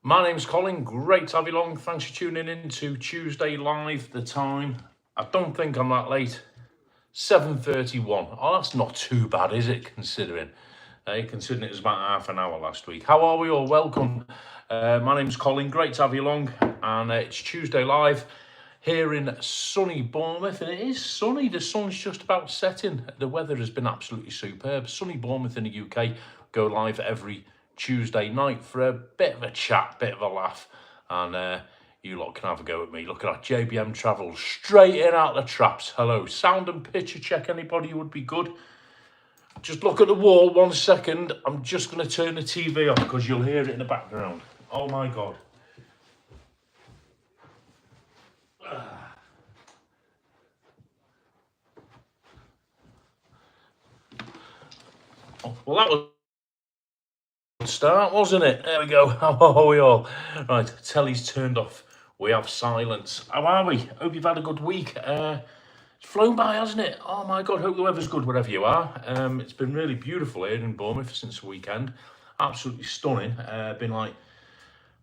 My name's Colin, great to have you along. Thanks for tuning in to Tuesday Live. The time, I don't think I'm that late, 7:31. Oh, that's not too bad, is it, considering it was about half an hour last week. How are we all? Welcome. My name's Colin, great to have you along, and it's Tuesday Live here in sunny Bournemouth, and it is sunny. The sun's just about setting. The weather has been absolutely superb. Sunny Bournemouth in the UK, go live every Tuesday night for a bit of a chat, bit of a laugh, and you lot can have a go at me. Look at that, JBM Travel, straight in out the traps. Hello, sound and picture check, anybody would be good. Just look at the wall 1 second. I'm just going to turn the TV off because you'll hear it in the background. Oh my God. Well, that was a start, wasn't it? There we go. How are we all? Right, telly's turned off. We have silence. How are we? Hope you've had a good week. It's flown by, hasn't it? Oh my God, hope the weather's good wherever you are. It's been really beautiful here in Bournemouth since the weekend. Absolutely stunning. Been like,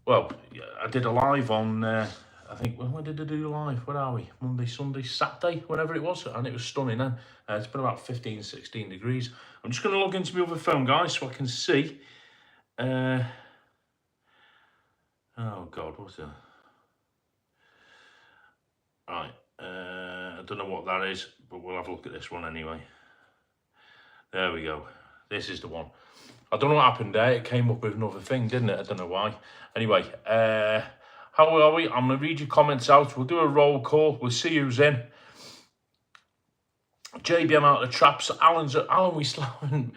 well, I did a live on, I think, when did I do live? Where are we? Monday, Sunday, Saturday, whatever it was. And it was stunning then. It's been about 15, 16 degrees. I'm just going to log into my other phone, guys, so I can see. Oh God, what's that? Right, I don't know what that is, but we'll have a look at this one anyway. There we go. This is the one. I don't know what happened there. It came up with another thing, didn't it? I don't know why. Anyway, how are we? I'm going to read your comments out. We'll do a roll call. We'll see who's in. JBM out of the traps. Alan, we still haven't.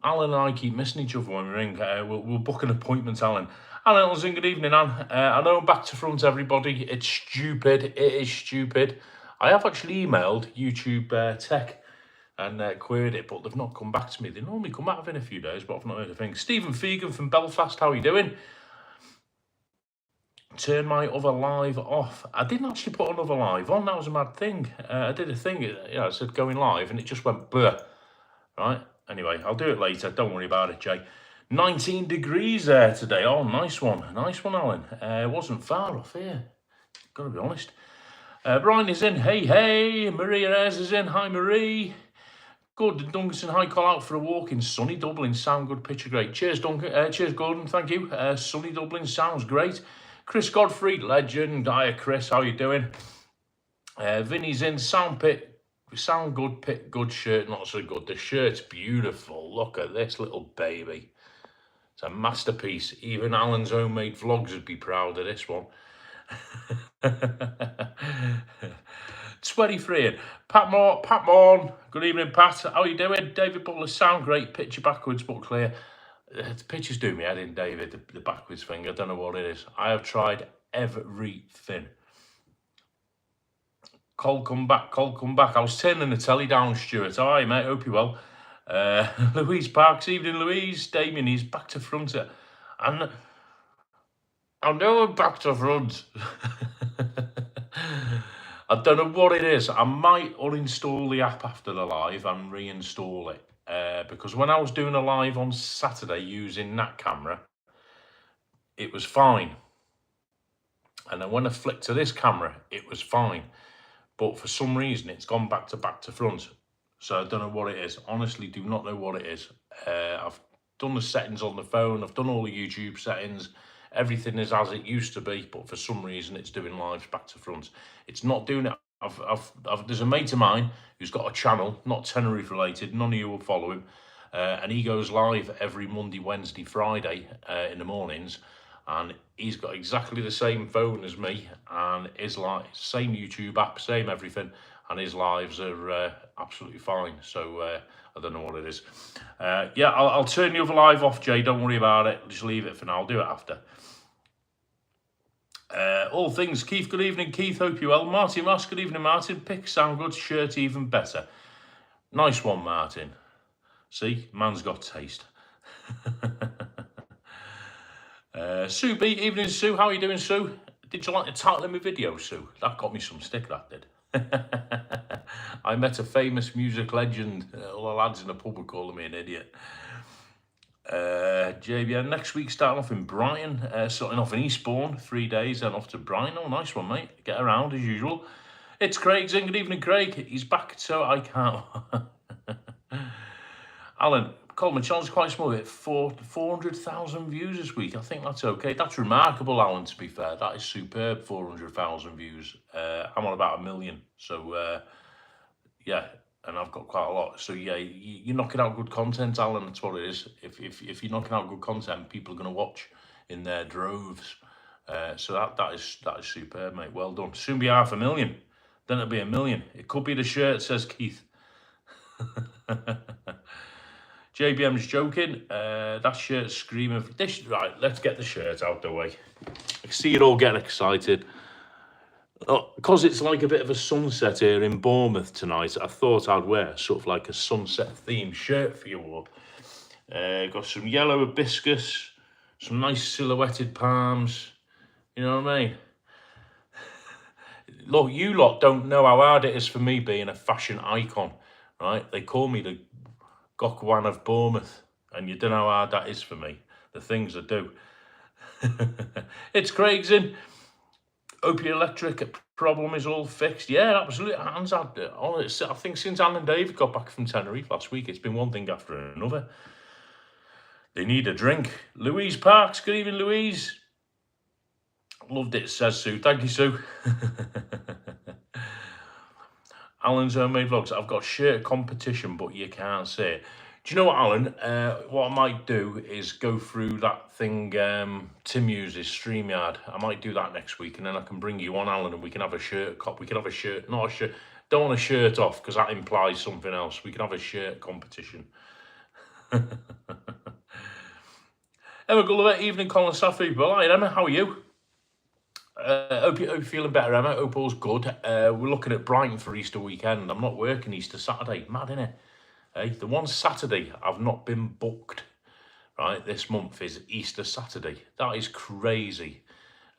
Alan and I keep missing each other when we ring. We'll book an appointment, Alan. Alan Elson, good evening, Anne. I know I'm back to front, everybody. It's stupid. It is stupid. I have actually emailed YouTube Tech and queried it, but they've not come back to me. They normally come back within a few days, but I've not heard a thing. Stephen Fegan from Belfast, how are you doing? Turn my other live off. I didn't actually put another live on. That was a mad thing. I did a thing. I said going live, and it just went blur. Right. Anyway, I'll do it later. Don't worry about it, Jay. 19 degrees there today. Oh, nice one. Nice one, Alan. It wasn't far off here. Got to be honest. Brian is in. Hey, hey. Maria Ayres is in. Hi, Marie. Good. Duncan, hi, call out for a walk in sunny Dublin. Sound good, picture great. Cheers, Duncan. Cheers, Gordon. Thank you. Sunny Dublin sounds great. Chris Godfrey, legend. Hiya, Chris. How you doing? Vinny's in. Sound good, pick good shirt, not so good. The shirt's beautiful. Look at this little baby. It's a masterpiece. Even Alan's homemade vlogs would be proud of this one. 23. Pat Morn. Good evening, Pat. How are you doing? David Butler, sound great. Picture backwards but clear. The pictures do me head in, David. The backwards thing. I don't know what it is. I have tried everything. Cole, come back. I was turning the telly down, Stuart. All right, mate. Hope you're well. Louise Parks. Evening, Louise. Damien, he's back to front. And I know I'm back to front. I don't know what it is. I might uninstall the app after the live and reinstall it. Because when I was doing a live on Saturday using that camera, it was fine. And then when I flicked to this camera, it was fine. But for some reason, it's gone back to front. So I don't know what it is. Honestly, do not know what it is. I've done the settings on the phone. I've done all the YouTube settings. Everything is as it used to be. But for some reason, it's doing lives back to front. It's not doing it. There's a mate of mine who's got a channel, not Tenerife related. None of you will follow him. And he goes live every Monday, Wednesday, Friday in the mornings. And he's got exactly the same phone as me, and his same YouTube app, same everything, and his lives are absolutely fine. So I don't know what it is. Yeah, I'll turn the other live off, Jay. Don't worry about it. Just leave it for now. I'll do it after. All things, Keith. Good evening, Keith. Hope you're well. Martin Ross. Good evening, Martin. Pick sound good. Shirt even better. Nice one, Martin. See, man's got taste. Sue B, evening, Sue. How are you doing, Sue? Did you like the title of my video, Sue? That got me some stick, that did. I met a famous music legend. All the lads in the pub were calling me an idiot. JBN, next week starting off in Brighton, starting off in Eastbourne, 3 days, then off to Brighton. Oh, nice one, mate. Get around as usual. It's Craig's in. Good evening, Craig. He's back, so I can't. Alan, Coleman channel's quite small, 400,000 views this week. I think that's okay. That's remarkable, Alan, to be fair. That is superb, 400,000 views. I'm on about 1 million, so yeah, and I've got quite a lot. So yeah, you're knocking out good content, Alan. That's what it is. If you're knocking out good content, people are going to watch in their droves. So that is superb, mate. Well done. Soon be 500,000. Then it'll be 1 million. It could be the shirt, says Keith. JBM's joking. That shirt's screaming. This right. Let's get the shirt out the way. I see you all getting excited. Because it's like a bit of a sunset here in Bournemouth tonight, I thought I'd wear sort of like a sunset themed shirt for you all. Got some yellow hibiscus, some nice silhouetted palms. You know what I mean? Look, you lot don't know how hard it is for me being a fashion icon, right? They call me the Gokwan of Bournemouth, and you don't know how hard that is for me, the things I do. It's Craig's in. Hope your electric problem is all fixed. Yeah, absolutely. Anne's had I think since Anne and Dave got back from Tenerife last week, it's been one thing after another. They need a drink. Louise Parks, good evening, Louise. Loved it, says Sue. Thank you, Sue. Alan's homemade vlogs. I've got shirt competition, but you can't see it. Do you know what, Alan? What I might do is go through that thing Tim uses, StreamYard. I might do that next week, and then I can bring you on, Alan, and we can have a shirt we can have a shirt, not a shirt. Don't want a shirt off because that implies something else. We can have a shirt competition. Emma Gulliver, evening, Colin Saffy. Well, hi, Emma. How are you? Hope you're feeling better, Emma. Hope all's good. We're looking at Brighton for Easter weekend. I'm not working Easter Saturday. Mad, innit? Hey, the one Saturday I've not been booked, right, this month is Easter Saturday. That is crazy.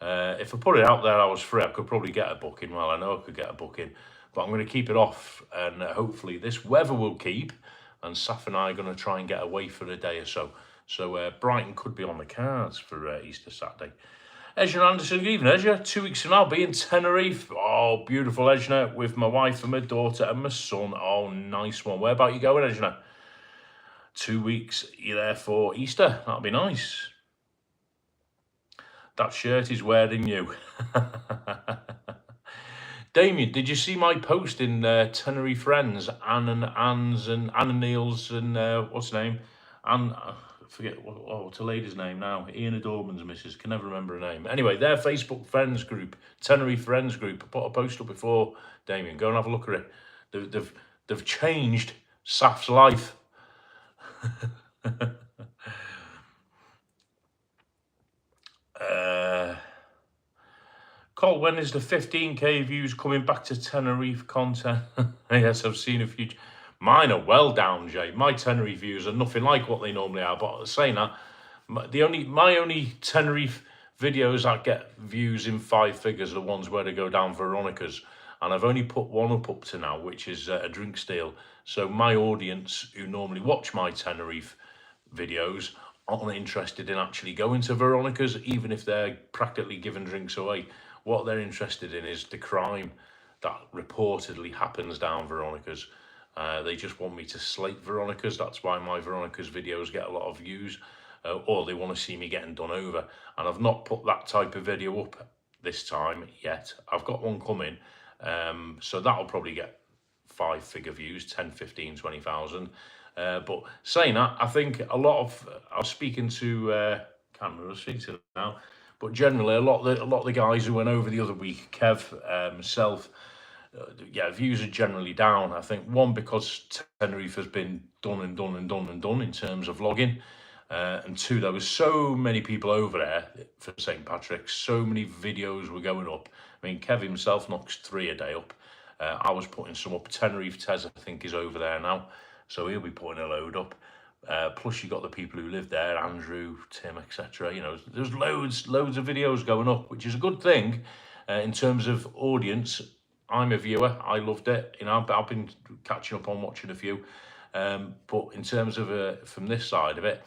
If I put it out there I was free, I could probably get a booking. Well, I know I could get a booking, but I'm going to keep it off, and hopefully this weather will keep, and Saf and I are going to try and get away for a day or so. So Brighton could be on the cards for Easter Saturday. Ejna Anderson, good evening, Ejna. 2 weeks from now, I'll be in Tenerife. Oh, beautiful, Ejna, with my wife and my daughter and my son. Oh, nice one. Where about you going, Ejna? 2 weeks, you're there for Easter. That'll be nice. That shirt is wearing you. Damien, did you see my post in Tenerife Friends? Anne and Neil's and what's her name? Anne... forget what's the lady's name now. Ian Adorman's missus, can never remember her name. Anyway, their Facebook friends group, Tenerife Friends group, I put a post up before, Damien. Go and have a look at it. They've changed Saf's life. Cole, when is the 15k views coming back to Tenerife content? Yes, I've seen a few. Mine are well down, Jay. My Tenerife views are nothing like what they normally are. But saying that, my only Tenerife videos that get views in 5 figures are the ones where they go down Veronica's. And I've only put one up to now, which is a drink steal. So my audience who normally watch my Tenerife videos aren't interested in actually going to Veronica's, even if they're practically giving drinks away. What they're interested in is the crime that reportedly happens down Veronica's. They just want me to slate Veronica's. That's why my Veronica's videos get a lot of views, or they want to see me getting done over. And I've not put that type of video up this time yet. I've got one coming, so that'll probably get 5-figure views, 10, 15, 20,000. But saying that, I think a lot of, I was speaking to, can't remember who I was speaking to now, but generally a lot of the guys who went over the other week, Kev, myself, yeah, views are generally down. I think one, because Tenerife has been done in terms of vlogging, and two, there was so many people over there for St. Patrick's. So many videos were going up. I mean, Kev himself knocks 3 a day up. I was putting some up. Tenerife Tez, I think, is over there now, so he'll be putting a load up. Plus, you got the people who live there, Andrew, Tim, etc. You know, there's loads of videos going up, which is a good thing in terms of audience. I'm a viewer. I loved it. You know, I've been catching up on watching a few. But in terms of from this side of it,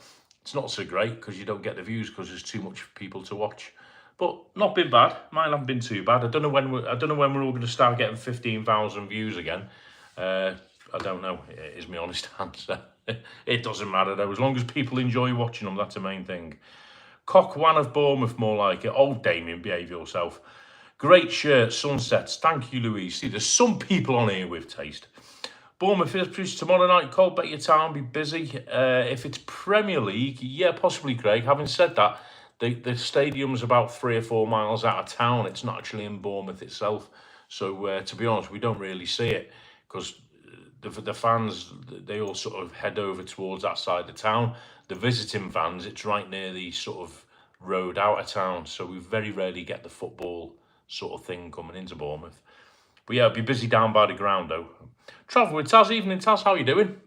It's not so great because you don't get the views because there's too much people to watch. But not been bad. Mine haven't been too bad. I don't know when we're all going to start getting 15,000 views again. I don't know. Is my honest answer. It doesn't matter though. As long as people enjoy watching them, that's the main thing. Cock One of Bournemouth, more like it. Oh, Damien, behave yourself. Great shirt, sunsets. Thank you, Louise. See, there's some people on here with taste. Bournemouth Ipswich tomorrow night. Cold, bet your town be busy. If it's Premier League, yeah, possibly, Craig. Having said that, the stadium's about 3 or 4 miles out of town. It's not actually in Bournemouth itself. So, to be honest, we don't really see it because the fans, they all sort of head over towards that side of the town. The visiting fans, it's right near the sort of road out of town. So we very rarely get the football sort of thing coming into Bournemouth. But yeah, I'll be busy down by the ground though. Travel with Taz, evening Taz, how are you doing?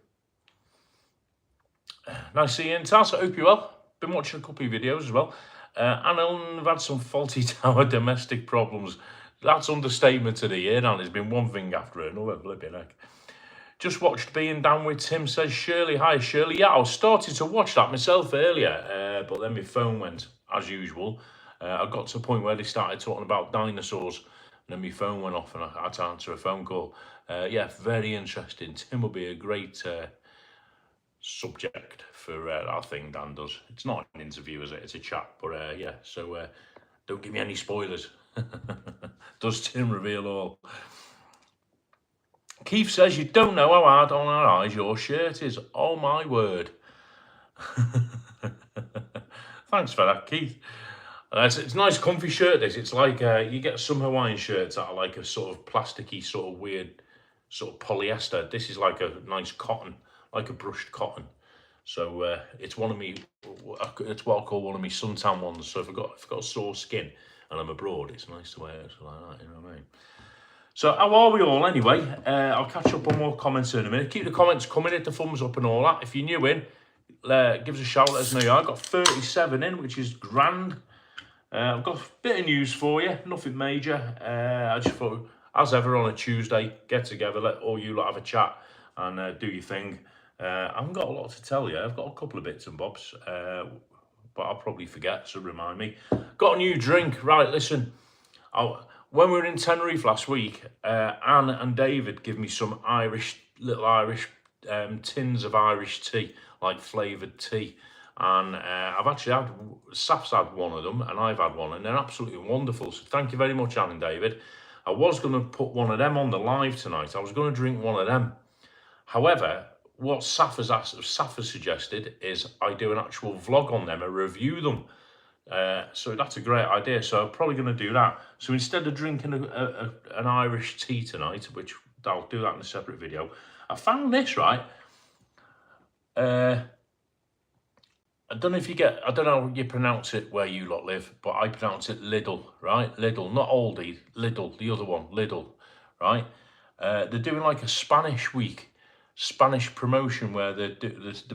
Nice seeing you, Taz, I hope you're well. Been watching a couple of videos as well. And I've had some faulty tower domestic problems. That's understatement of the year, and it's been one thing after another, flipping heck. Just watched Being Down with Tim, says Shirley. Hi, Shirley. Yeah, I started to watch that myself earlier, but then my phone went, as usual. I got to a point where they started talking about dinosaurs, and then my phone went off and I had to answer a phone call. Yeah, very interesting. Tim will be a great subject for our thing Dan does. It's not an interview, is it? It's a chat. But yeah, so don't give me any spoilers. Does Tim reveal all? Keith says, you don't know how hard on our eyes your shirt is. Oh, my word. Thanks for that, Keith. It's a nice comfy shirt, this. It's like you get some Hawaiian shirts that are like a sort of plasticky, sort of weird, sort of polyester. This is like a nice cotton, like a brushed cotton. So it's one of me, it's what I call one of me suntan ones. So if I've got sore skin and I'm abroad, it's nice to wear it like that, you know what I mean? So how are we all anyway? I'll catch up on more comments in a minute. Keep the comments coming, hit the thumbs up and all that. If you're new in, give us a shout, let us know you are. I've got 37 in, which is grand. I've got a bit of news for you, nothing major. I just thought, as ever on a Tuesday, get together, let all you lot have a chat and do your thing. I haven't got a lot to tell you. I've got a couple of bits and bobs, but I'll probably forget, so remind me. Got a new drink. Right, listen. When we were in Tenerife last week, Anne and David give me some little Irish tins of Irish tea, like flavoured tea. And I've actually Saf's had one of them, and I've had one, and they're absolutely wonderful. So thank you very much, Anne and David. I was going to put one of them on the live tonight. I was going to drink one of them. However, what Saf has suggested is I do an actual vlog on them and review them. So that's a great idea. So I'm probably going to do that. So instead of drinking an Irish tea tonight, which I'll do that in a separate video, I found this, right? I don't know how you pronounce it where you lot live, but I pronounce it Lidl, right? Lidl, not Aldi, Lidl, the other one, Lidl, right? They're doing like a Spanish week, Spanish promotion where they're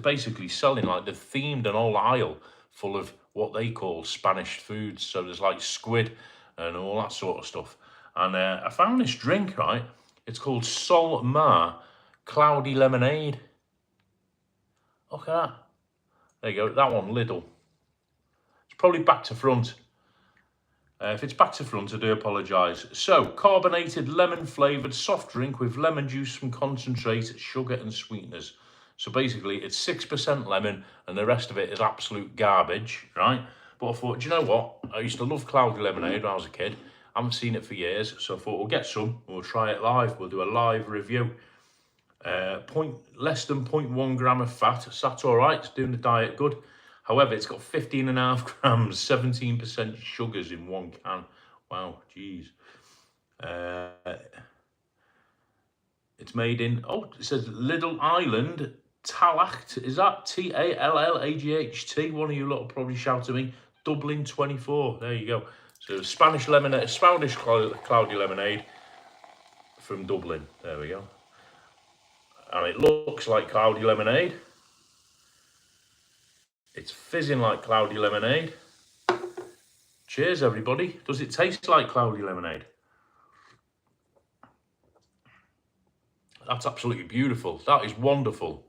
basically selling, like they've themed an whole aisle full of what they call Spanish foods. So there's like squid and all that sort of stuff. And I found this drink, right? It's called Sol Mar Cloudy Lemonade. Look at that. There you go, that one, Lidl. It's probably back to front. If it's back to front, I do apologise. So, carbonated lemon-flavoured soft drink with lemon juice from concentrate, sugar and sweeteners. So basically, it's 6% lemon and the rest of it is absolute garbage, right? But I thought, do you know what? I used to love cloudy lemonade when I was a kid. I haven't seen it for years, so I thought we'll get some, we'll try it live, we'll do a live review. Less than 0.1 gram of fat, so that's all right, it's doing the diet good. However, it's got 15.5 grams, 17% sugars in one can. Wow, geez. It's made in, it says Little Island, Tallaght. Is that Tallaght? One of you lot will probably shout at me. Dublin 24, there you go. So Spanish lemonade, Spanish cloudy lemonade from Dublin, there we go. And it looks like cloudy lemonade. It's fizzing like cloudy lemonade. Cheers, everybody. Does it taste like cloudy lemonade? That's absolutely beautiful. That is wonderful.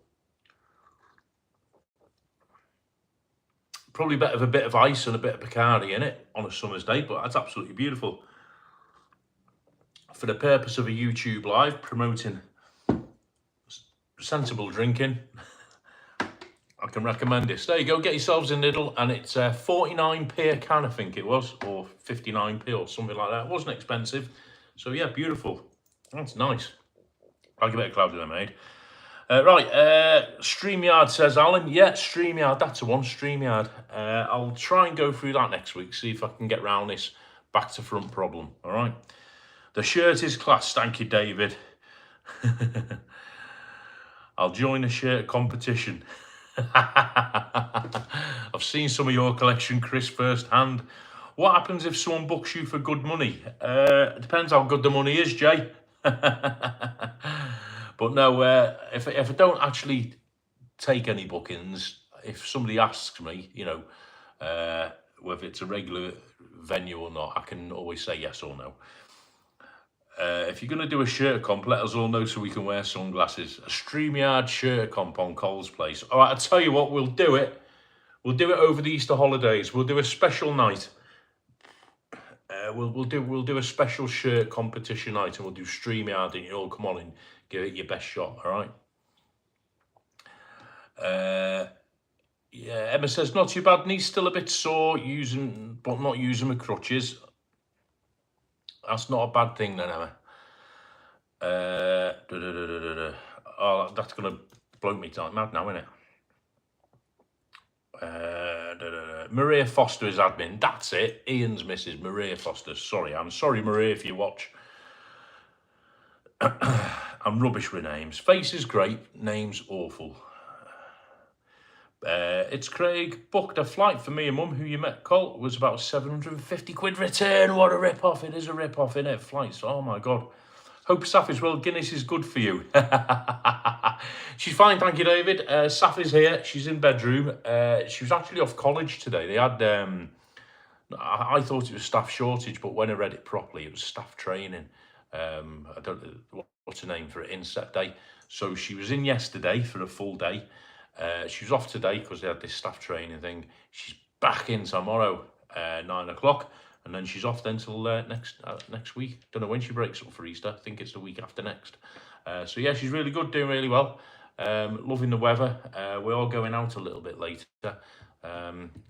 Probably better with a bit of ice and a bit of Bacardi in it on a summer's day, but that's absolutely beautiful. For the purpose of a YouTube live promoting sensible drinking, I can recommend this. There you go, get yourselves a niddle, and it's 49p a can, I think it was, or 59p or something like that. It wasn't expensive. So yeah, beautiful. That's nice. I'll give it a cloudy lemonade. Right, StreamYard, says Alan. Yeah, StreamYard, that's the one, StreamYard. I'll try and go through that next week, see if I can get round this back to front problem, all right? The shirt is class, thank you, David. I'll join the shirt competition. I've seen some of your collection, Chris, firsthand. What happens if someone books you for good money? It depends how good the money is, Jay. But no, if I don't actually take any bookings, if somebody asks me, you know, whether it's a regular venue or not, I can always say yes or no. If you're going to do a shirt comp, let us all know so we can wear sunglasses. A StreamYard shirt comp on Cole's Place. All right, I'll tell you what, we'll do it. We'll do it over the Easter holidays. We'll do a special night. We'll do a special shirt competition night, and we'll do StreamYard, and you all come on and give it your best shot. All right. Yeah, Emma says not too bad. Knee's still a bit sore, but not using my crutches. That's not a bad thing then, Emma. Oh, that's gonna blow me mad now, isn't it? Maria Foster is admin. That's it. Ian's Mrs. Maria Foster. Sorry, I'm sorry, Maria, if you watch. I'm rubbish with names. Face is great. Names awful. It's Craig. Booked a flight for me and Mum, who you met, Cole. It was about 750 quid return. What a rip-off. It is a rip-off, innit? Flights. Oh, my God. Hope Saf is well. Guinness is good for you. She's fine, thank you, David. Saf is here. She's in bedroom. She was actually off college today. They had... I thought it was staff shortage, but when I read it properly, it was staff training. I don't know what's the name for it, inset day. So she was in yesterday for a full day. She was off today because they had this staff training thing. She's back in tomorrow, 9 o'clock, and then she's off then till next week. Don't know when she breaks up for Easter. I think it's the week after next. So yeah, she's really good, doing really well. Loving the weather. We're all going out a little bit later.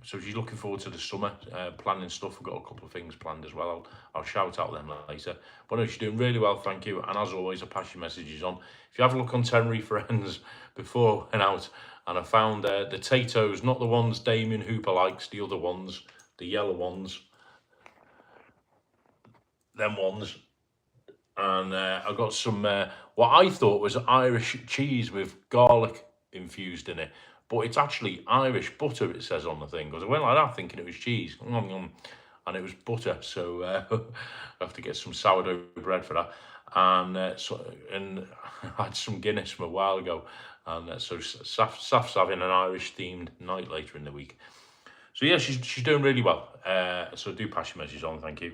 So she's looking forward to the summer, planning stuff. We've got a couple of things planned as well. I'll shout out them later. But no, she's doing really well, thank you. And as always, I'll pass your messages on. If you have a look on Tenerife Friends before and out, and I found the Tatoes, not the ones Damien Hooper likes, the other ones, the yellow ones, them ones. And I got some, what I thought was Irish cheese with garlic infused in it. But it's actually Irish butter, it says on the thing. Because I went like that thinking it was cheese. And it was butter. So I have to get some sourdough bread for that. And I had some Guinness from a while ago. And so Saf's having an Irish-themed night later in the week. So yeah, she's doing really well. So do pass your message on, thank you.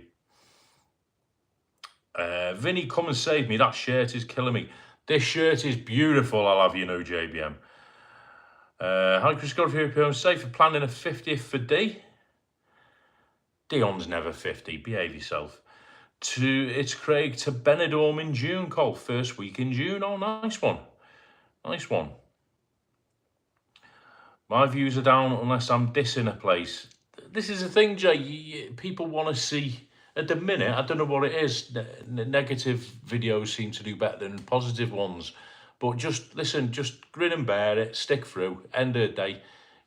Vinny, come and save me. That shirt is killing me. This shirt is beautiful, I'll have you know, JBM. Hi, Chris Godfrey, home safe for planning a 50th for D. Dion's never 50, behave yourself. It's Craig to Benidorm in June, Cole. First week in June. Oh, nice one. Nice one. My views are down unless I'm dissing a place. This is the thing, Jay. People want to see... At the minute, I don't know what it is. Negative videos seem to do better than positive ones. But just, listen, just grin and bear it, stick through. End of the day,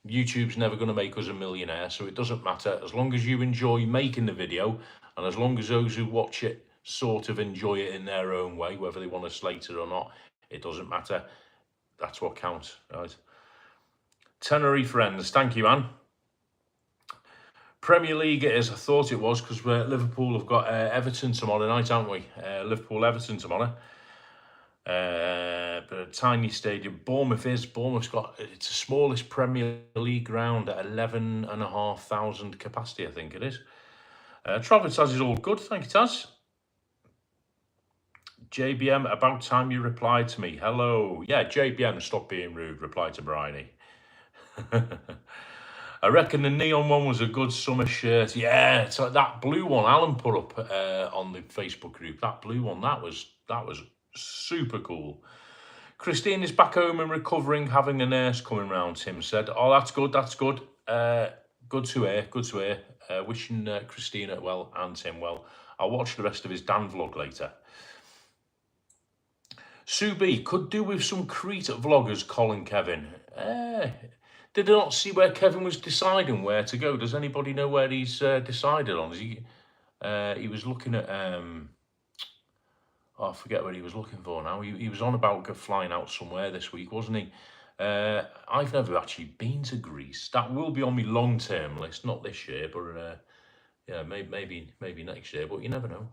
YouTube's never going to make us a millionaire, so it doesn't matter. As long as you enjoy making the video, and as long as those who watch it sort of enjoy it in their own way, whether they want to slate it or not, it doesn't matter. That's what counts, right? Tenerife Friends, thank you, Anne. Premier League it is, I thought it was, because Liverpool have got Everton tomorrow night, haven't we? Liverpool-Everton tomorrow. But a tiny stadium. Bournemouth's got, it's the smallest Premier League ground at 11,500 capacity, I think it is. Travis says is all good, thank you, Taz. JBM, about time you replied to me. Hello. Yeah, JBM, stop being rude, reply to Bryony. I reckon the neon one was a good summer shirt. Yeah, it's like that blue one Alan put up on the Facebook group. That blue one, that was super cool. Christine is back home and recovering, having a nurse coming round, Tim said. Oh, that's good, that's good. Good to hear, good to hear. Wishing Christina well and Tim well. I'll watch the rest of his Dan vlog later. Sue B, could do with some Crete vloggers, Colin Kevin. Did I not see where Kevin was deciding where to go? Does anybody know where he's decided on? Is he was looking at... I forget what he was looking for now. He was on about flying out somewhere this week, wasn't he? I've never actually been to Greece. That will be on my long-term list, not this year, but yeah, maybe next year, but you never know.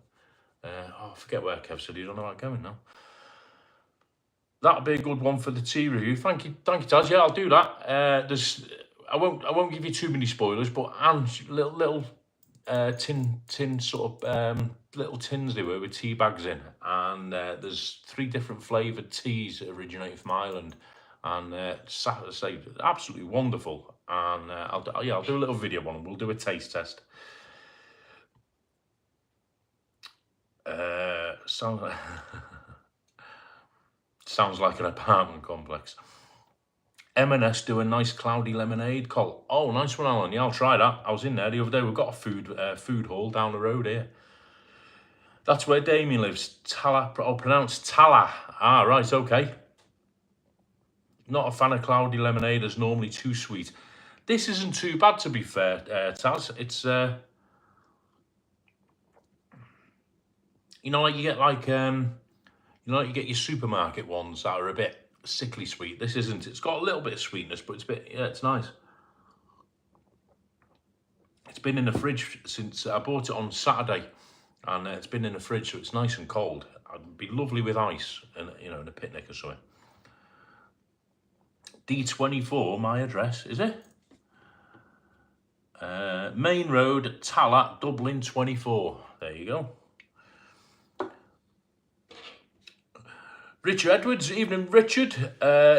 I forget where Kev said he's on about going now. That'll be a good one for the tea review. Thank you, Taz. Yeah, I'll do that. I won't give you too many spoilers, but little tin sort of little tins they were with tea bags in, and there's 3 different flavoured teas originating from Ireland, and say absolutely wonderful. And I'll do a little video on them. We'll do a taste test. Sounds like an apartment complex. M&S do a nice cloudy lemonade, Col. Oh, nice one, Alan. Yeah, I'll try that. I was in there the other day. We've got a food hall down the road here. That's where Damien lives. Pronounced Tala. Ah, right, okay. Not a fan of cloudy lemonade, as normally too sweet. This isn't too bad, to be fair, Taz. It's you know, like you get like you get your supermarket ones that are a bit sickly sweet. This isn't. It's got a little bit of sweetness, but it's nice. It's been in the fridge since I bought it on Saturday, and it's been in the fridge, so it's nice and cold. It'd be lovely with ice, and in a picnic or something. D24, my address, is it? Main Road, Tallaght, Dublin 24. There you go. Richard Edwards, evening Richard,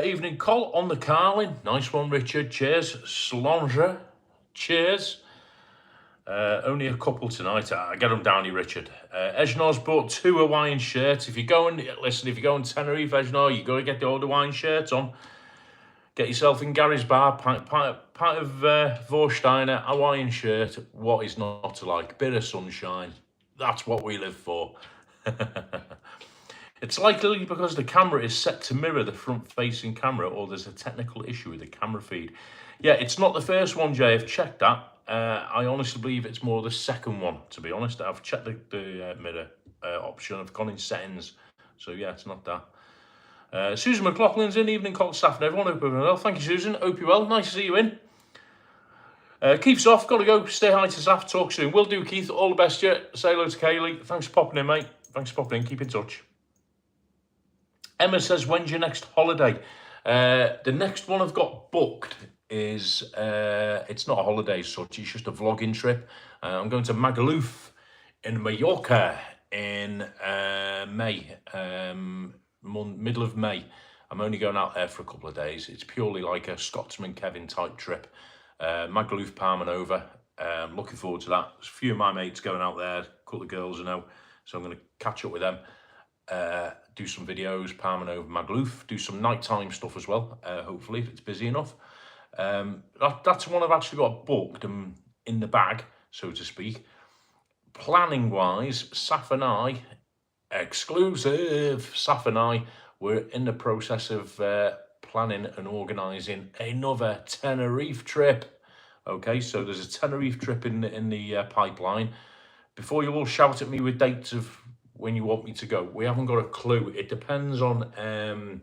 evening Col on the Carlin. Nice one, Richard. Cheers. Slanger, cheers. Only a couple tonight. I get them down here, Richard. Ejnor's bought 2 Hawaiian shirts. If you're going to Tenerife, Ejnor, you got to get the old Hawaiian shirts on. Get yourself in Gary's bar, pint of Vorsteiner, Hawaiian shirt. What is not to like? Bit of sunshine. That's what we live for. It's likely because the camera is set to mirror the front-facing camera, or there's a technical issue with the camera feed. Yeah, it's not the first one, Jay. I've checked that. I honestly believe it's more the second one, to be honest. I've checked the mirror option. I've gone in settings. So, yeah, it's not that. Susan McLaughlin's in. Evening, Colt staff and everyone. Hope you're well. Thank you, Susan. Hope you're well. Nice to see you in. Keith's off. Got to go. Stay hi to staff. Talk soon. Will do, Keith. All the best to you. Say hello to Kaylee. Thanks for popping in, mate. Thanks for popping in. Keep in touch. Emma says, when's your next holiday? The next one I've got booked is, it's not a holiday as such, it's just a vlogging trip. I'm going to Magaluf in Mallorca in May, middle of May. I'm only going out there for a couple of days. It's purely like a Scotsman Kevin type trip. Magaluf, Palm and over. Looking forward to that. There's a few of my mates going out there, a couple of girls I know, so I'm going to catch up with them. Do some videos, Palm and over Magaluf, do some nighttime stuff as well, hopefully, if it's busy enough. That's one I've actually got booked and in the bag, so to speak. Planning-wise, Saf and I, exclusive, Saf and I, we're in the process of planning and organising another Tenerife trip. Okay, so there's a Tenerife trip in the pipeline. Before you all shout at me with dates of when you want me to go, we haven't got a clue. It depends on a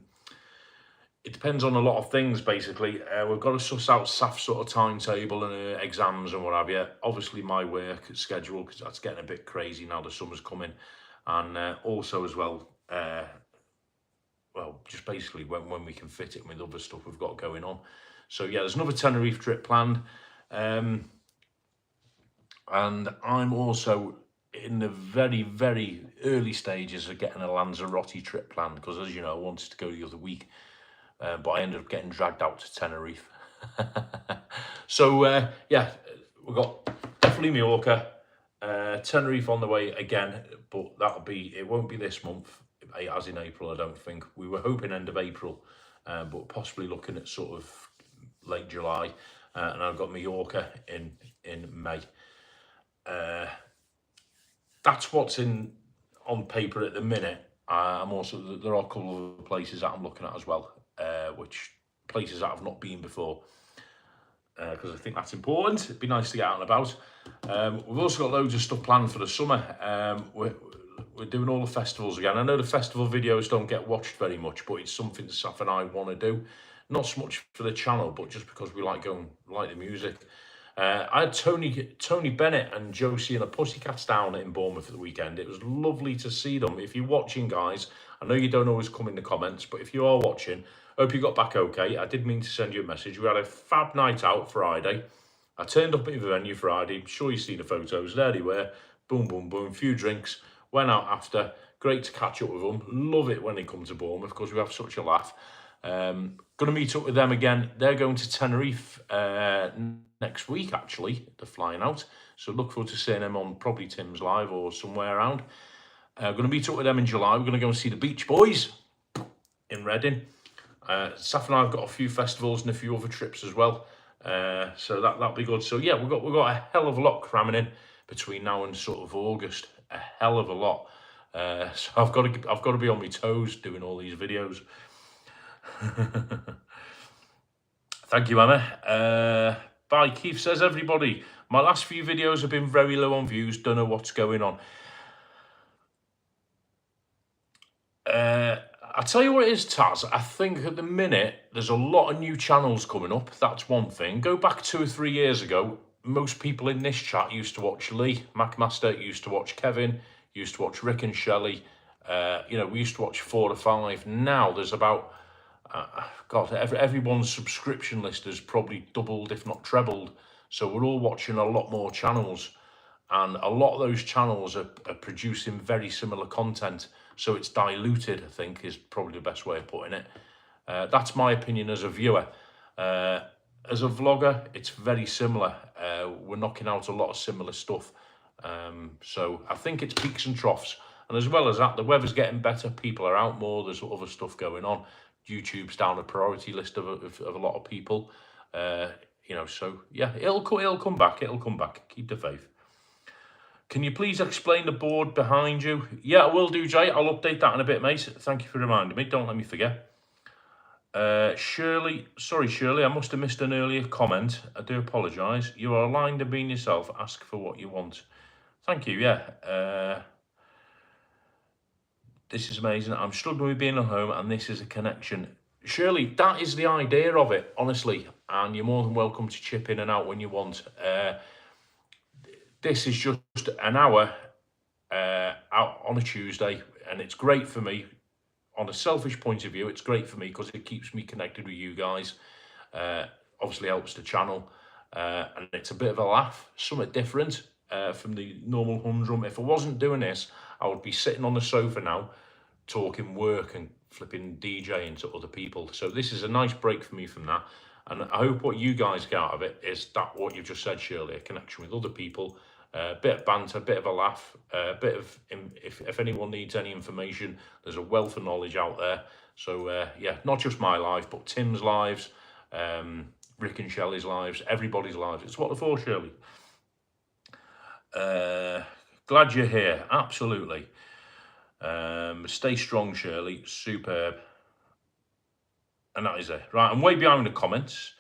lot of things, basically. We've got to suss out Saf's sort of timetable and exams and what have you. Obviously my work schedule, because that's getting a bit crazy now the summer's coming, and also as well, well, just basically when we can fit it with other stuff we've got going on. So yeah, there's another Tenerife trip planned, and I'm also in the very, very early stages of getting a Lanzarote trip planned, because as you know, I wanted to go the other week, but I ended up getting dragged out to Tenerife. So, yeah, we've got definitely Mallorca, Tenerife on the way again, but it won't be this month, as in April, I don't think. We were hoping end of April, but possibly looking at sort of late July. And I've got Mallorca in May. That's what's on paper at the minute. There are a couple of places that I'm looking at as well, which places that I've not been before, because I think that's important. It'd be nice to get out and about. We've also got loads of stuff planned for the summer. We're doing all the festivals again. I know the festival videos don't get watched very much, but it's something that Saf and I want to do. Not so much for the channel, but just because we like the music. I had Tony Bennett and Josie and the Pussycats down in Bournemouth at the weekend. It was lovely to see them. If you're watching, guys, I know you don't always come in the comments, but if you are watching, hope you got back okay. I did mean to send you a message. We had a fab night out Friday. I turned up at the venue Friday. I'm sure you've seen the photos. There they were. Boom, boom, boom. Few drinks. Went out after. Great to catch up with them. Love it when they come to Bournemouth because we have such a laugh. Going to meet up with them again. They're going to Tenerife next week, actually. They're flying out. So look forward to seeing them on probably Tim's Live or somewhere around. Going to meet up with them in July. We're going to go and see the Beach Boys in Reading. Saf and I have got a few festivals and a few other trips as well. So that'll be good. So yeah, we've got a hell of a lot cramming in between now and sort of August. A hell of a lot. So I've got to be on my toes doing all these videos. Thank you, Emma. Bye. Keith says, everybody, my last few videos have been very low on views. Don't know what's going on. I'll tell you what it is, Taz. I think at the minute, there's a lot of new channels coming up. That's one thing. Go back 2 or 3 years ago, most people in this chat used to watch Lee McMaster, used to watch Kevin, used to watch Rick and Shelley. We used to watch 4 or 5. Now there's about, everyone's subscription list has probably doubled, if not trebled. So we're all watching a lot more channels. And a lot of those channels are producing very similar content. So it's diluted, I think, is probably the best way of putting it. That's my opinion as a viewer. As a vlogger, it's very similar. We're knocking out a lot of similar stuff. So I think it's peaks and troughs. And as well as that, the weather's getting better. People are out more. There's other stuff going on. YouTube's down the priority list of a lot of people. So yeah, it'll come back. It'll come back. Keep the faith. Can you please explain the board behind you? Yeah, I will do, Jay. I'll update that in a bit, mate. Thank you for reminding me. Don't let me forget. Shirley, I must have missed an earlier comment. I do apologise. You are aligned and being yourself. Ask for what you want. Thank you, yeah. This is amazing. I'm struggling with being at home and this is a connection. Shirley, that is the idea of it, honestly. And you're more than welcome to chip in and out when you want. This is just an hour out on a Tuesday, and it's great for me. On a selfish point of view, it's great for me because it keeps me connected with you guys. Obviously helps the channel, and it's a bit of a laugh, something different from the normal humdrum. If I wasn't doing this, I would be sitting on the sofa now, talking work and flipping DJing to other people. So this is a nice break for me from that. And I hope what you guys get out of it is that what you've just said, Shirley, a connection with other people, a bit of banter, a bit of a laugh, a bit of, if anyone needs any information, there's a wealth of knowledge out there. So yeah, not just my life, but Tim's lives, Rick and Shelley's lives, everybody's lives. It's what they're for, Shirley. Glad you're here, absolutely. Stay strong, Shirley, superb. And that is it. Right, I'm way behind the comments.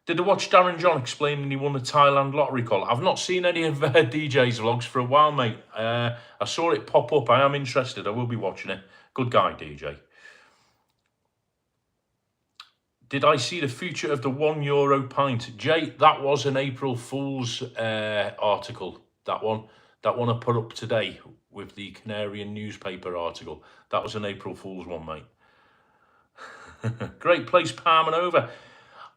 Did I watch Darren John explaining he won the Thailand lottery call? I've not seen any of DJ's vlogs for a while, mate. I saw it pop up. I am interested. I will be watching it. Good guy, DJ. Did I see the future of the €1 pint? Jay, that was an April Fool's article. That one I put up today with the Canarian newspaper article. That was an April Fool's one, mate. Great place, Palm and over.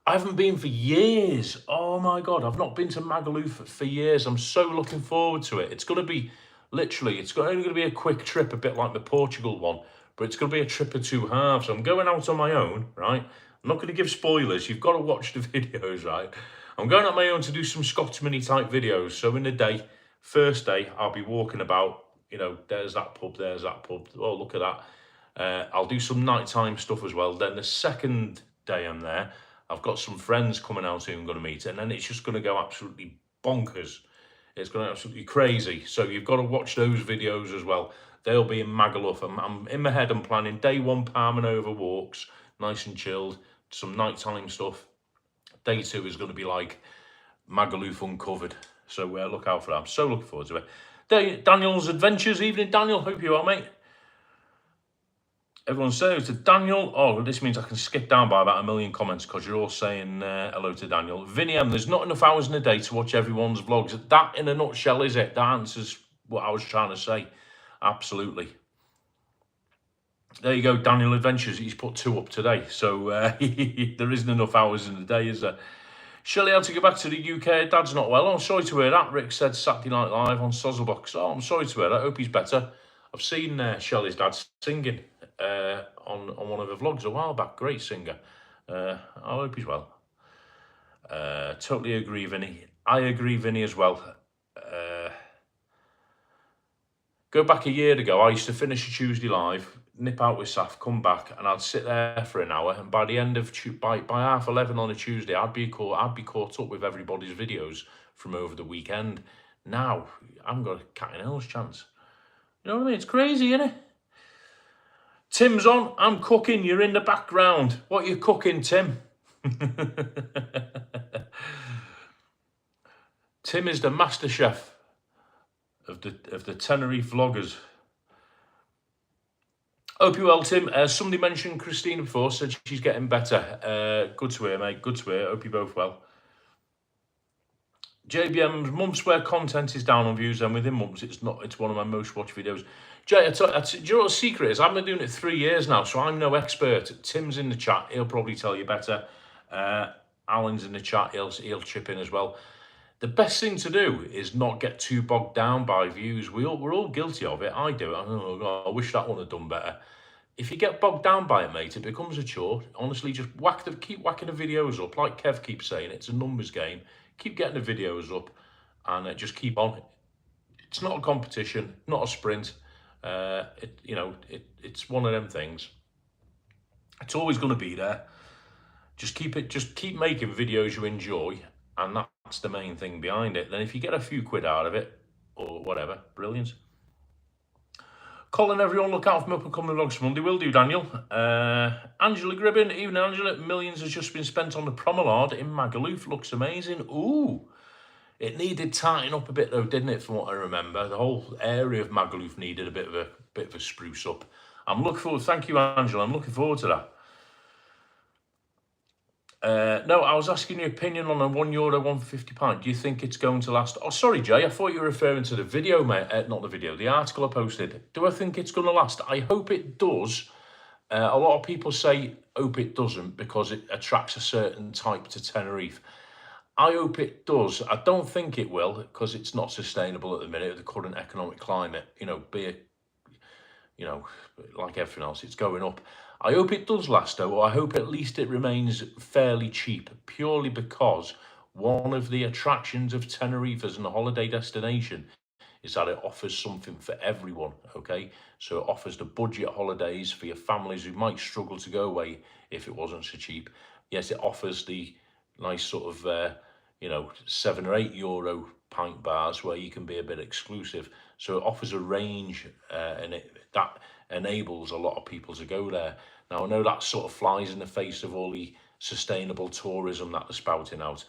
I haven't been for years. Oh my God, I've not been to Magaluf for years. I'm so looking forward to it. It's going to be, literally, it's only going to be a quick trip, a bit like the Portugal one, but it's going to be a trip of 2 halves. I'm going out on my own, right? I'm not going to give spoilers. You've got to watch the videos, right? I'm going on my own to do some Scotsman-y type videos. So in the day, first day, I'll be walking about, you know, there's that pub, oh, look at that. I'll do some nighttime stuff as well. Then the second day I'm there, I've got some friends coming out who I'm going to meet, and then it's just going to go absolutely bonkers. It's going to be absolutely crazy. So you've got to watch those videos as well. They'll be in Magaluf. I'm in my head, I'm planning day one, palming over walks, nice and chilled, some nighttime stuff. Day two is going to be like Magaluf uncovered. So look out for that. I'm so looking forward to it. Daniel's Adventures. Evening, Daniel. Hope you are, mate. Everyone says to Daniel. Oh, this means I can skip down by about 1 million comments because you're all saying hello to Daniel. Vinny M, there's not enough hours in a day to watch everyone's vlogs. That, in a nutshell, is it. That answers what I was trying to say. Absolutely. There you go, Daniel Adventures. He's put 2 up today. So there isn't enough hours in the day, is there? Shelley had to go back to the UK. Dad's not well. Oh, I'm sorry to hear that. Rick said Saturday Night Live on Sozzlebox. Oh, I'm sorry to hear that. I hope he's better. I've seen Shelley's dad singing on one of the vlogs a while back. Great singer. I hope he's well. Totally agree, Vinny. I agree, Vinny, as well. Go back a year ago, I used to finish a Tuesday live, nip out with Saf, come back, and I'd sit there for an hour. And by the end of by 11:30 on a Tuesday, I'd be caught up with everybody's videos from over the weekend. Now I haven't got a cat in hell's chance. You know what I mean? It's crazy, isn't it? Tim's on. I'm cooking. You're in the background. What are you cooking, Tim? Tim is the master chef of the Tenerife vloggers. Hope you're well, Tim. Somebody mentioned Christina before, said she's getting better. Good to hear, mate. Good to hear. Hope you're both well. JBM's months where content is down on views, and within months it's not. It's one of my most watched videos. Jay, do you know what the secret is? I've been doing it 3 years now, so I'm no expert. Tim's in the chat. He'll probably tell you better. Alan's in the chat. He'll chip in as well. The best thing to do is not get too bogged down by views. We're all guilty of it. I do it. Oh, God, I wish that one had done better. If you get bogged down by it, mate, it becomes a chore. Honestly, just keep whacking the videos up. Like Kev keeps saying, it's a numbers game. Keep getting the videos up and just keep on. It's not a competition, not a sprint. It's one of them things. It's always going to be there. Just keep making videos you enjoy, and that's the main thing behind it. Then if you get a few quid out of it or whatever, brilliant. Colin, everyone, look out for my up-and-coming vlogs for Monday. Will do, Daniel. Angela Gribbin, even Angela, millions has just been spent on the promenade in Magaluf. Looks amazing. Ooh, it needed tightening up a bit though, didn't it? From what I remember, the whole area of Magaluf needed a bit of a spruce up. I'm looking forward. Thank you, Angela. I'm looking forward to that. No, I was asking your opinion on a €1 150 pint. Do you think it's going to last? Oh, sorry, Jay. I thought you were referring to the video, mate. Not the video, the article I posted. Do I think it's going to last? I hope it does. A lot of people say hope it doesn't because it attracts a certain type to Tenerife. I hope it does. I don't think it will because it's not sustainable at the minute, the current economic climate. Beer, like everything else, it's going up. I hope it does last though, or I hope at least it remains fairly cheap, purely because one of the attractions of Tenerife as a holiday destination is that it offers something for everyone, okay? So it offers the budget holidays for your families who might struggle to go away if it wasn't so cheap. Yes, it offers the nice sort of, €7 or €8 pint bars where you can be a bit exclusive. So it offers a range and that enables a lot of people to go there. Now, I know that sort of flies in the face of all the sustainable tourism that they're spouting out.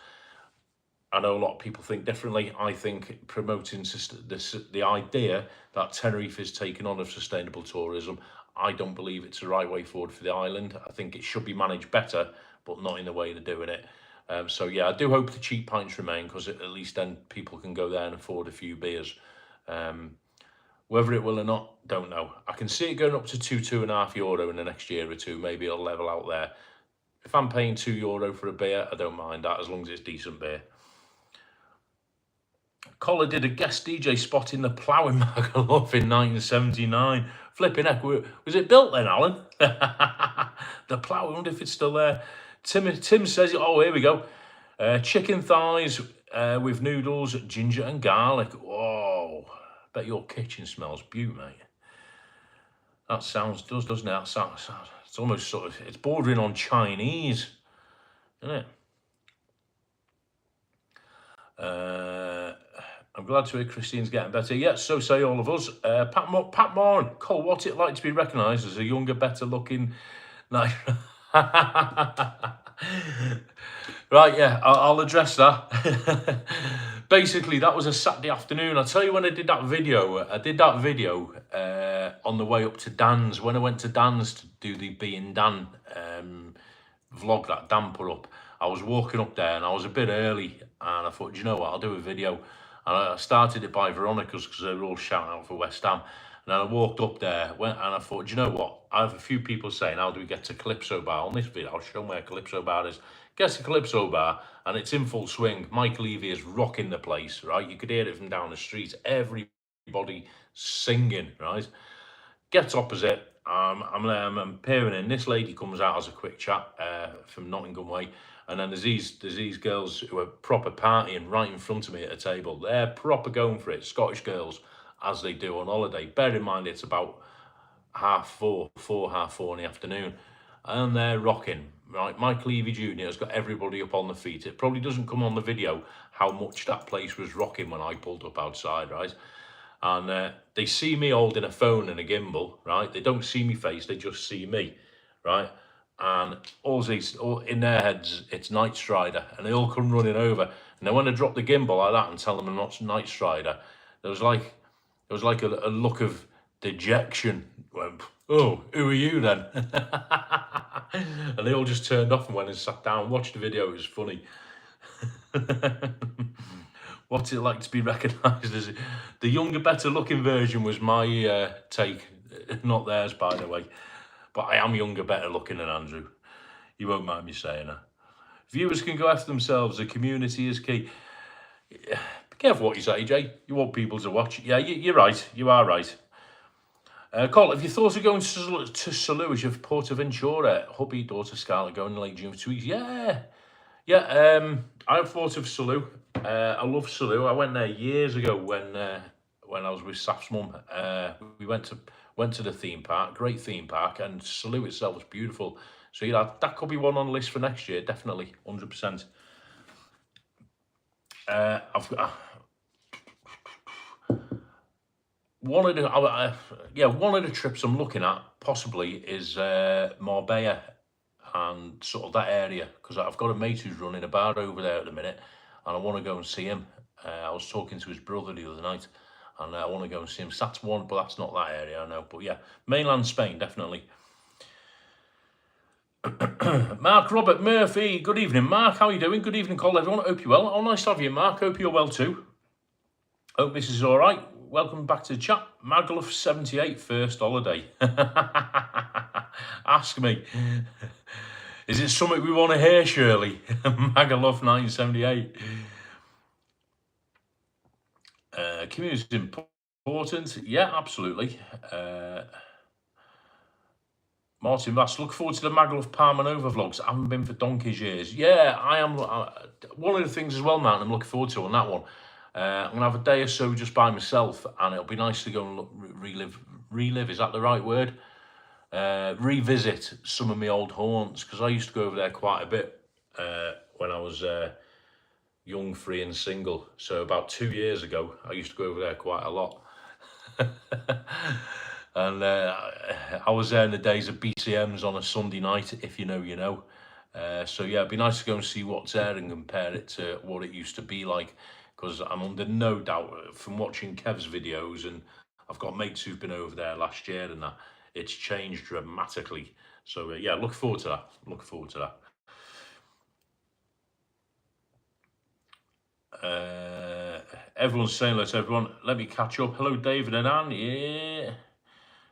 I know a lot of people think differently. I think promoting the idea that Tenerife is taking on of sustainable tourism, I don't believe it's the right way forward for the island. I think it should be managed better, but not in the way they're doing it. So, yeah, I do hope the cheap pints remain because at least then people can go there and afford a few beers. Whether it will or not, don't know. I can see it going up to €2.5 in the next year or two. Maybe it'll level out there. If I'm paying €2 for a beer, I don't mind that as long as it's decent beer. Collar did a guest DJ spot in the Plough in Magaluf in 1979. Flipping heck, was it built then, Alan? The Plough, I wonder if it's still there. Tim says, oh, here we go. Chicken thighs with noodles, ginger and garlic. Whoa, bet your kitchen smells beaut, mate. That doesn't it? That sounds, it's almost sort of, it's bordering on Chinese, isn't it? I'm glad to hear Christine's getting better. Yes, so say all of us. Pat Moran, Cole, what's it like to be recognised as a younger, better looking... Right, yeah, I'll address that. Basically, that was a Saturday afternoon. I'll tell you when I did that video. On the way up to Dan's. When I went to Dan's to do the Being Dan vlog that Dan put up, I was walking up there and I was a bit early, and I thought, do you know what, I'll do a video. And I started it by Veronica's because they were all shouting out for West Ham. And then I walked up there, and I thought, do you know what? I have a few people saying, how do we get to Calypso Bar? On this video, I'll show them where Calypso Bar is. Get to Calypso Bar, and it's in full swing. Mike Levy is rocking the place, right? You could hear it from down the street. Everybody singing, right? Get opposite. I'm peering in. This lady comes out as a quick chat from Nottingham Way. And then there's these girls who are proper partying right in front of me at a table. They're proper going for it. Scottish girls, as they do on holiday. Bear in mind, it's about 4:30 in the afternoon. And they're rocking, right? Mike Levy Jr. has got everybody up on the feet. It probably doesn't come on the video how much that place was rocking when I pulled up outside, right? And they see me holding a phone and a gimbal, right? They don't see me face, they just see me, right? And all in their heads, it's Night Strider, and they all come running over. And then when I drop the gimbal like that and tell them I'm not Night Strider, there was like a look of dejection. Went, oh, who are you then? And they all just turned off and went and sat down, watched the video. It was funny. What's it like to be recognised as the younger, better looking version was my take, not theirs, by the way. But I am younger, better looking than Andrew. You won't mind me saying that. Viewers can go after themselves. The community is key. Be careful what you say, Jay. You want people to watch. Yeah, you're right. You are right. Cole, have you thought of going to Salou as your Portaventura? Hubby, daughter Scarlett going in late June for 2 weeks. Yeah. I've thought of Salou. I love Salou. I went there years ago when I was with Saf's mum. We went to the theme park, great theme park, and Salou itself was beautiful. So yeah, that could be one on the list for next year, definitely, 100%. I've got one of the trips I'm looking at possibly is Marbella and sort of that area, because I've got a mate who's running a bar over there at the minute, and I want to go and see him. I was talking to his brother the other night, and I want to go and see him. So that's one, but that's not that area, I know. But yeah, mainland Spain, definitely. Mark Robert Murphy, good evening, Mark. How are you doing? Good evening, Cole, everyone. Hope you're well. Oh, nice to have you, Mark. Hope you're well too. Hope this is all right. Welcome back to the chat. Magaluf 78, first holiday. Ask me. Is it something we want to hear, Shirley? Magaluf 1978. Community is important. Yeah, absolutely. Martin Bass, look forward to the Magaluf Palmanova vlogs. I haven't been for donkey's years. Yeah, I am. One of the things as well, man, I'm looking forward to on that one. I'm going to have a day or so just by myself, and it'll be nice to go and relive, is that the right word? Revisit some of my old haunts, because I used to go over there quite a bit when I was young, free and single. So about 2 years ago, I used to go over there quite a lot. And I was there in the days of BCMs on a Sunday night, if you know, you know. So yeah, it'd be nice to go and see what's there and compare it to what it used to be like, because I'm under no doubt from watching Kev's videos, and I've got mates who've been over there last year and that, it's changed dramatically. So yeah, look forward to that. Look forward to that. Everyone's saying, let's everyone, let me catch up. Hello, David and Anne. Yeah.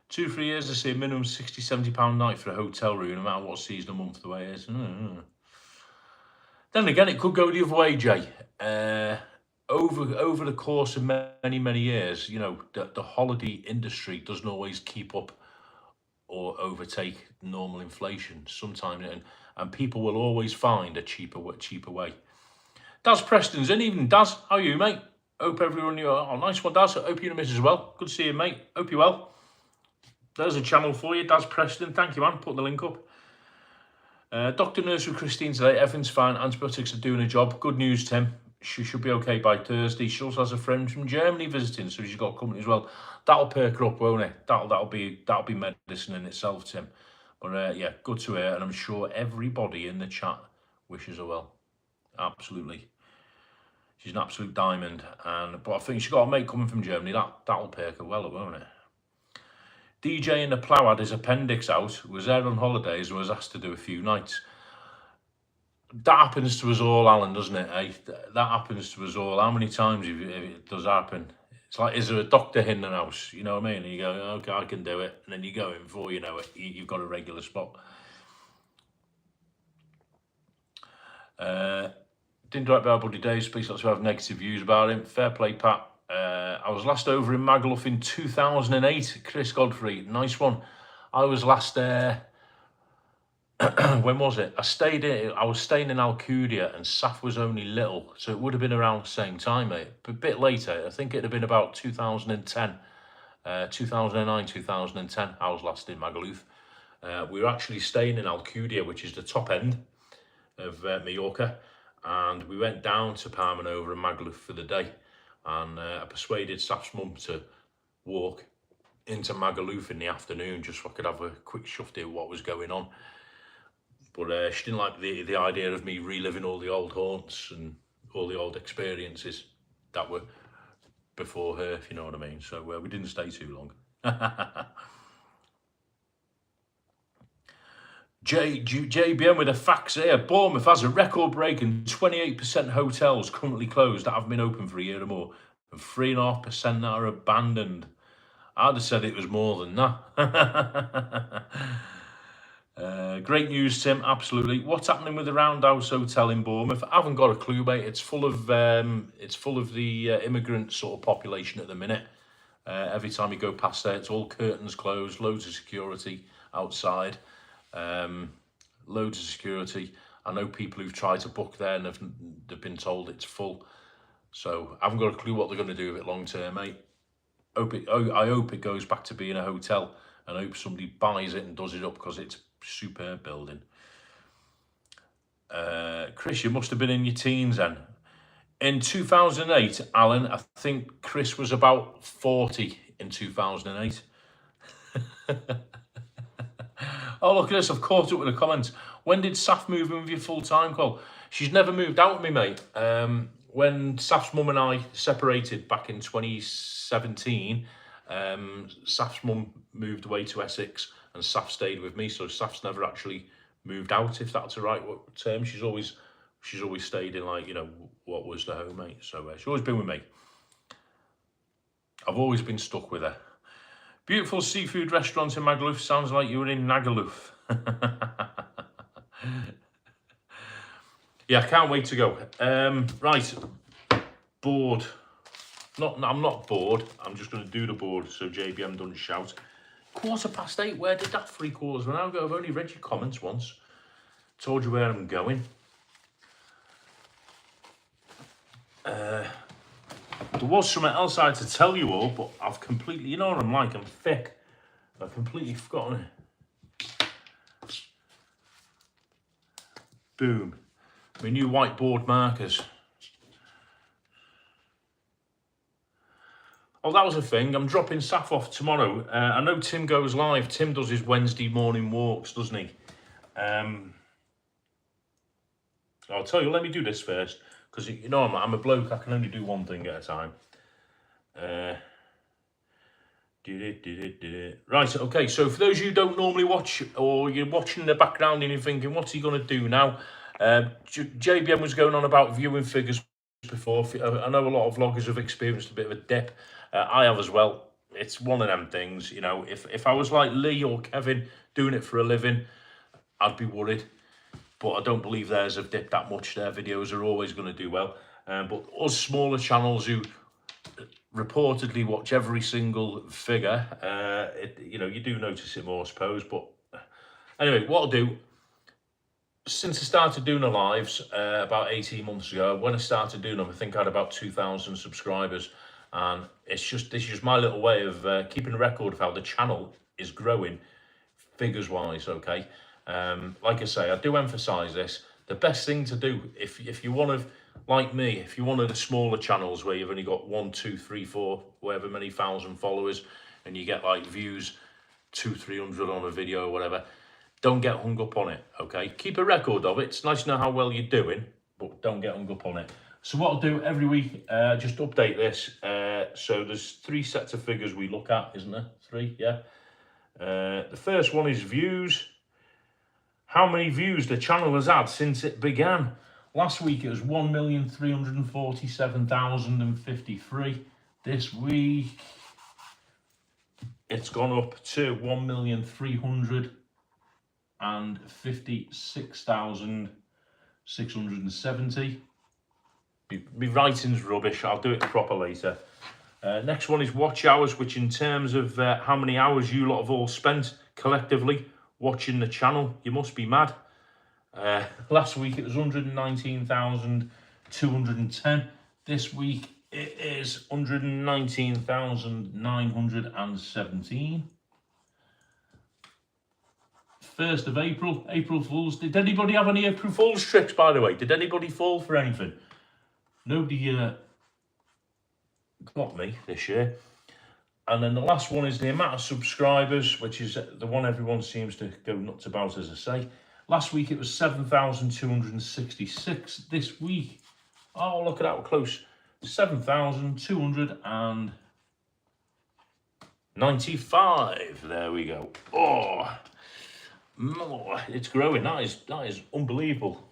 2-3 years to see a minimum £60-70 a night for a hotel room, no matter what season a month the way it is. Then again, it could go the other way, Jay. Over the course of many years, you know, the holiday industry doesn't always keep up or overtake normal inflation sometimes. and people will always find a cheaper way. Daz Preston's in. Even Daz, how are you, mate? Hope everyone, oh, nice one, Daz. Hope you and the missus well. Good to see you, mate. Hope you're well. There's a channel for you, Daz Preston. Thank you, man. Put the link up. Dr. Nurse with Christine today. Everything's fine. Antibiotics are doing a job. Good news, Tim. She should be okay by Thursday. She also has a friend from Germany visiting, so she's got company as well. That'll perk her up, won't it? That'll be medicine in itself, Tim. But yeah, good to hear, and I'm sure everybody in the chat wishes her well. Absolutely. She's an absolute diamond, but I think she's got a mate coming from Germany. That'll perk her well, won't it? DJ in the plough had his appendix out, was there on holidays, and was asked to do a few nights. That happens to us all, Alan, doesn't it? Eh? That happens to us all. How many times if it does happen? It's like, is there a doctor in the house? You know what I mean? And you go, okay, I can do it. And then you go in, before you know it, you've got a regular spot. Didn't direct by Buddy Dave, speaks lots of negative views about him. Fair play, Pat. I was last over in Magaluf in 2008. Chris Godfrey, nice one. I was last there. When was it? I was staying in Alcudia, and Saf was only little, so it would have been around the same time, mate. But a bit later, I think it'd have been about 2010, 2009, 2010. I was last in Magaluf. We were actually staying in Alcudia, which is the top end of Mallorca, and we went down to Palma Nova and Magaluf for the day, and I persuaded Saf's mum to walk into Magaluf in the afternoon just so I could have a quick shufty of what was going on. But she didn't like the idea of me reliving all the old haunts and all the old experiences that were before her, if you know what I mean. So we didn't stay too long. JBM with the facts here. Bournemouth has a record-breaking 28% hotels currently closed that haven't been open for a year or more, and 3.5% that are abandoned. I'd have said it was more than that. Great news, Tim. Absolutely. What's happening with the Roundhouse Hotel in Bournemouth? I haven't got a clue, mate. It's full of the immigrant sort of population at the minute. Every time you go past there, it's all curtains closed, loads of security outside, loads of security. I know people who've tried to book there and they've been told it's full. So I haven't got a clue what they're going to do with it long term, mate. I hope it goes back to being a hotel, and I hope somebody buys it and does it up, because it's a superb building. Chris, you must have been in your teens then. In 2008, Alan, I think Chris was about 40 in 2008. Oh, look at this. I've caught up with the comments. When did Saf move in with you full-time, Cole? She's never moved out with me, mate. When Saf's mum and I separated back in 2017, Saf's mum moved away to Essex and Saf stayed with me. So Saf's never actually moved out, if that's the right term. She's always stayed in, like, you know, what was the home, mate. So she's always been with me. I've always been stuck with her. Beautiful seafood restaurant in Magaluf. Sounds like you were in Nagaluf. Yeah, I can't wait to go. Right, bored. I'm not bored. I'm just going to do the board so JBM doesn't shout. 8:15. Where did that 3/4 run out go? I've only read your comments once. Told you where I'm going. There was something else I had to tell you all, but I've completely, you know what I'm like, I'm thick. I've completely forgotten it. Boom. My new whiteboard markers. Oh, that was a thing. I'm dropping Saf off tomorrow. I know Tim goes live. Tim does his Wednesday morning walks, doesn't he? I'll tell you, let me do this first, because, you know, I'm a bloke. I can only do one thing at a time. Right, okay, so for those of you who don't normally watch, or you're watching in the background and you're thinking, what's he going to do now? JBM was going on about viewing figures before. I know a lot of vloggers have experienced a bit of a dip. I have as well. It's one of them things, you know. If I was like Lee or Kevin doing it for a living, I'd be worried. But I don't believe theirs have dipped that much. Their videos are always going to do well. But us smaller channels who reportedly watch every single figure, you know, you do notice it more, I suppose. But anyway, what I'll do, since I started doing the lives about 18 months ago, when I started doing them, I think I had about 2,000 subscribers. And this is just my little way of keeping a record of how the channel is growing figures wise. Okay, like I say, I do emphasize this. The best thing to do if you want to, like me, if you're one of the smaller channels where you've only got 1, 2, 3, 4, however many thousand followers, and you get like views 200-300 on a video or whatever, don't get hung up on it. Okay, keep a record of it. It's nice to know how well you're doing, but don't get hung up on it. So what I'll do every week, just update this. So there's 3 sets of figures we look at, isn't there? 3, yeah. The first one is views. How many views the channel has had since it began. Last week it was 1,347,053. This week it's gone up to 1,356,670. My writing's rubbish. I'll do it proper later. Next one is watch hours, which in terms of how many hours you lot have all spent collectively watching the channel, you must be mad. Last week it was 119,210. This week it is 119,917. 1st of April, April Fools. Did anybody have any April Fools tricks, by the way? Did anybody fall for anything? Nobody got me this year. And then the last one is the amount of subscribers, which is the one everyone seems to go nuts about, as I say. Last week it was 7,266. This week, oh, look at that, close. 7,295. There we go. Oh, it's growing. That is unbelievable.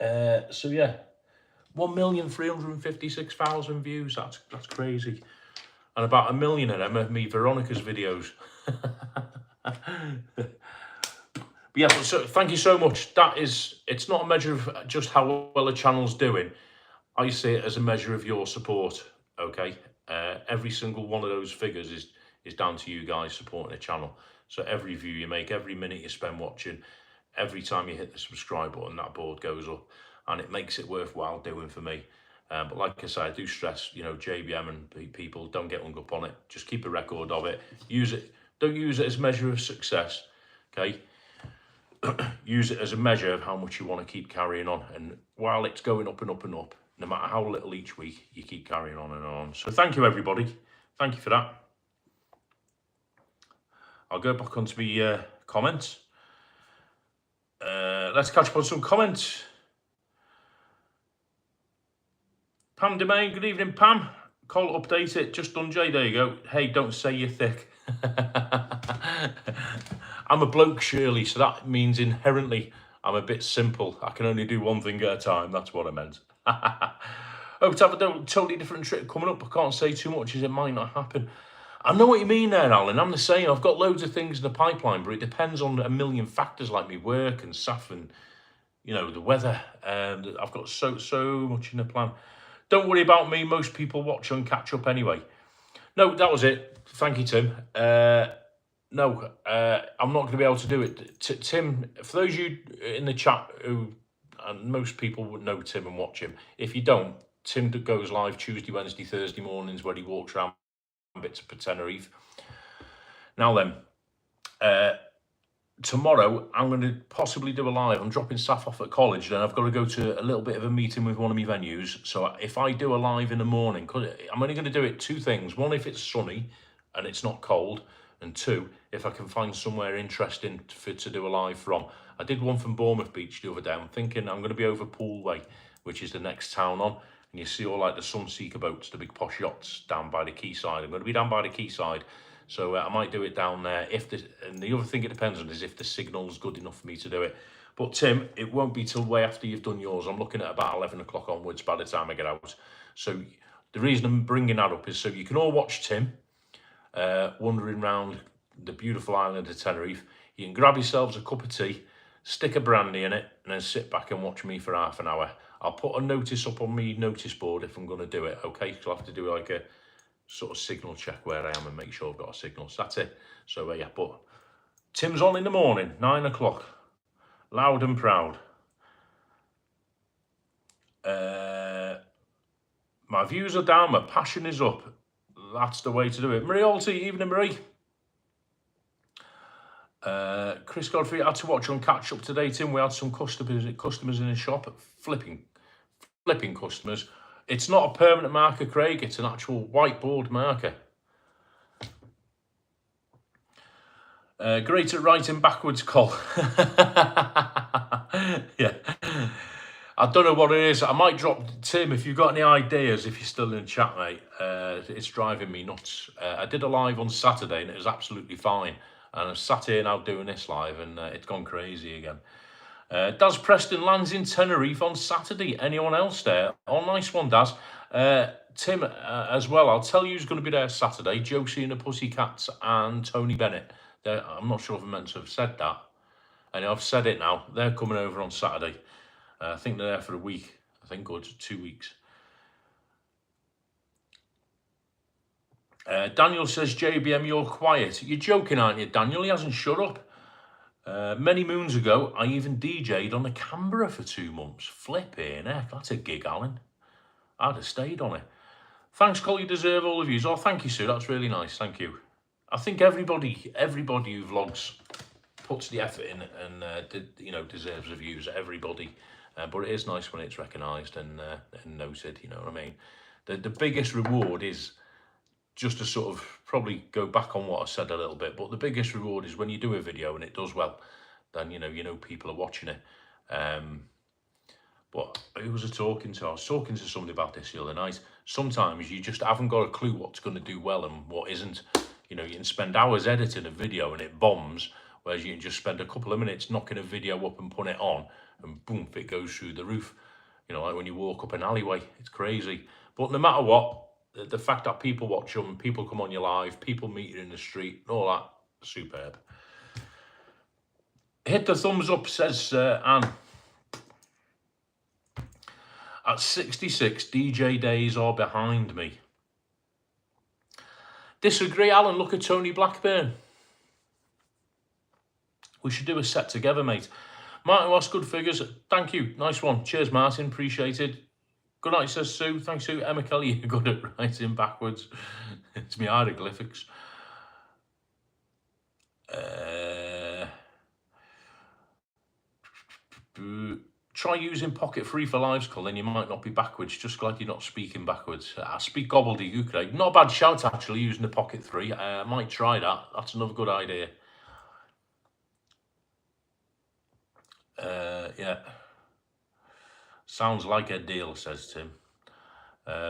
So yeah, 1,356,000 views. That's crazy. And about 1 million of them are me Veronica's videos. But yeah, so thank you so much. It's not a measure of just how well the channel's doing. I see it as a measure of your support, okay? Every single one of those figures is down to you guys supporting the channel. So every view you make, every minute you spend watching, every time you hit the subscribe button, that board goes up, and it makes it worthwhile doing for me. But like I say, I do stress, JBM and people, don't get hung up on it. Just keep a record of it. Use it. Don't use it as a measure of success, okay? Use it as a measure of how much you want to keep carrying on. And while it's going up and up and up, no matter how little each week, you keep carrying on and on. So thank you, everybody. Thank you for that. I'll go back onto my comments. Let's catch up on some comments. Pam Domain, good evening, Pam. Call update it, just done, Jay, there you go. Hey, don't say you're thick. I'm a bloke, Shirley, so that means inherently I'm a bit simple. I can only do one thing at a time, that's what I meant. Hope to have a totally different trip coming up. I can't say too much as it might not happen. I know what you mean there, Alan. I'm the same. I've got loads of things in the pipeline, but it depends on a million factors like me work and stuff and, the weather. And I've got so much in the plan. Don't worry about me. Most people watch and catch up anyway. No, that was it. Thank you, Tim. No, I'm not going to be able to do it. Tim, for those of you in the chat who, and most people would know Tim and watch him. If you don't, Tim goes live Tuesday, Wednesday, Thursday mornings where he walks around bits of Tenerife. Now then, tomorrow I'm going to possibly do a live. I'm dropping staff off at college, then I've got to go to a little bit of a meeting with one of my venues. So if I do a live in the morning, because I'm only going to do it 2 things. 1, if it's sunny and it's not cold, and 2, if I can find somewhere interesting to do a live from. I did one from Bournemouth Beach the other day. I'm thinking I'm going to be over Pool Way, which is the next town on. And you see all like the Sunseeker boats, the big posh yachts down by the quayside. I'm going to be down by the quayside. So I might do it down there. And the other thing it depends on is if the signal's good enough for me to do it. But Tim, it won't be till way after you've done yours. I'm looking at about 11 o'clock onwards by the time I get out. So the reason I'm bringing that up is so you can all watch Tim wandering around the beautiful island of Tenerife. You can grab yourselves a cup of tea, stick a brandy in it, and then sit back and watch me for half an hour. I'll put a notice up on my notice board if I'm going to do it, okay? Because I'll have to do like a sort of signal check where I am and make sure I've got a signal. So that's it. So yeah, but Tim's on in the morning, 9 o'clock. Loud and proud. My views are down, my passion is up. That's the way to do it. Marie Alty, evening Marie. Chris Godfrey, had to watch on catch up today, Tim. We had some customers in the shop, flipping customers. It's not a permanent marker, Craig. It's an actual whiteboard marker. Great at writing backwards, Col. Yeah. I don't know what it is. I might drop Tim if you've got any ideas. If you're still in the chat, mate, it's driving me nuts. I did a live on Saturday and it was absolutely fine. And I'm sat here now doing this live and it's gone crazy again. Daz Preston lands in Tenerife on Saturday. Anyone else there? Oh, nice one, Daz. Tim, as well, I'll tell you who's going to be there Saturday. Josie and the Pussycats and Tony Bennett. I'm not sure if I meant to have said that. And I've said it now. They're coming over on Saturday. I think they're there for a week. I think, or 2 weeks. Daniel says, JBM, you're quiet. You're joking, aren't you, Daniel? He hasn't shut up. Many moons ago, I even DJ'd on the Canberra for 2 months. Flipping heck, that's a gig, Alan. I'd have stayed on it. Thanks, Cole, you deserve all the views. Oh, thank you, Sue. That's really nice. Thank you. I think everybody who vlogs puts the effort in and, deserves the views. Everybody. But it is nice when it's recognised and noted, you know what I mean? The biggest reward is just to sort of probably go back on what I said a little bit, but the biggest reward is when you do a video and it does well, then, you know people are watching it. But who was I talking to? I was talking to somebody about this the other night. Sometimes you just haven't got a clue what's going to do well and what isn't. You know, you can spend hours editing a video and it bombs, whereas you can just spend a couple of minutes knocking a video up and putting it on, and boom, it goes through the roof. You know, like when you walk up an alleyway, it's crazy. But no matter what, the fact that people watch them, people come on your live, people meet you in the street, all that, superb. Hit the thumbs up, says Anne. At 66, DJ days are behind me. Disagree, Alan. Look at Tony Blackburn. We should do a set together, mate. Martin Ross, good figures. Thank you. Nice one. Cheers, Martin. Appreciated. Good night, says Sue. Thanks, Sue. Emma Kelly, you're good at writing backwards. It's me hieroglyphics. Try using Pocket Free for lives, Colin. You might not be backwards. Just glad you're not speaking backwards. I speak gobbledygook, Craig. Not a bad shout, actually, using the Pocket 3. I might try that. That's another good idea. Yeah. Sounds like a deal, says Tim.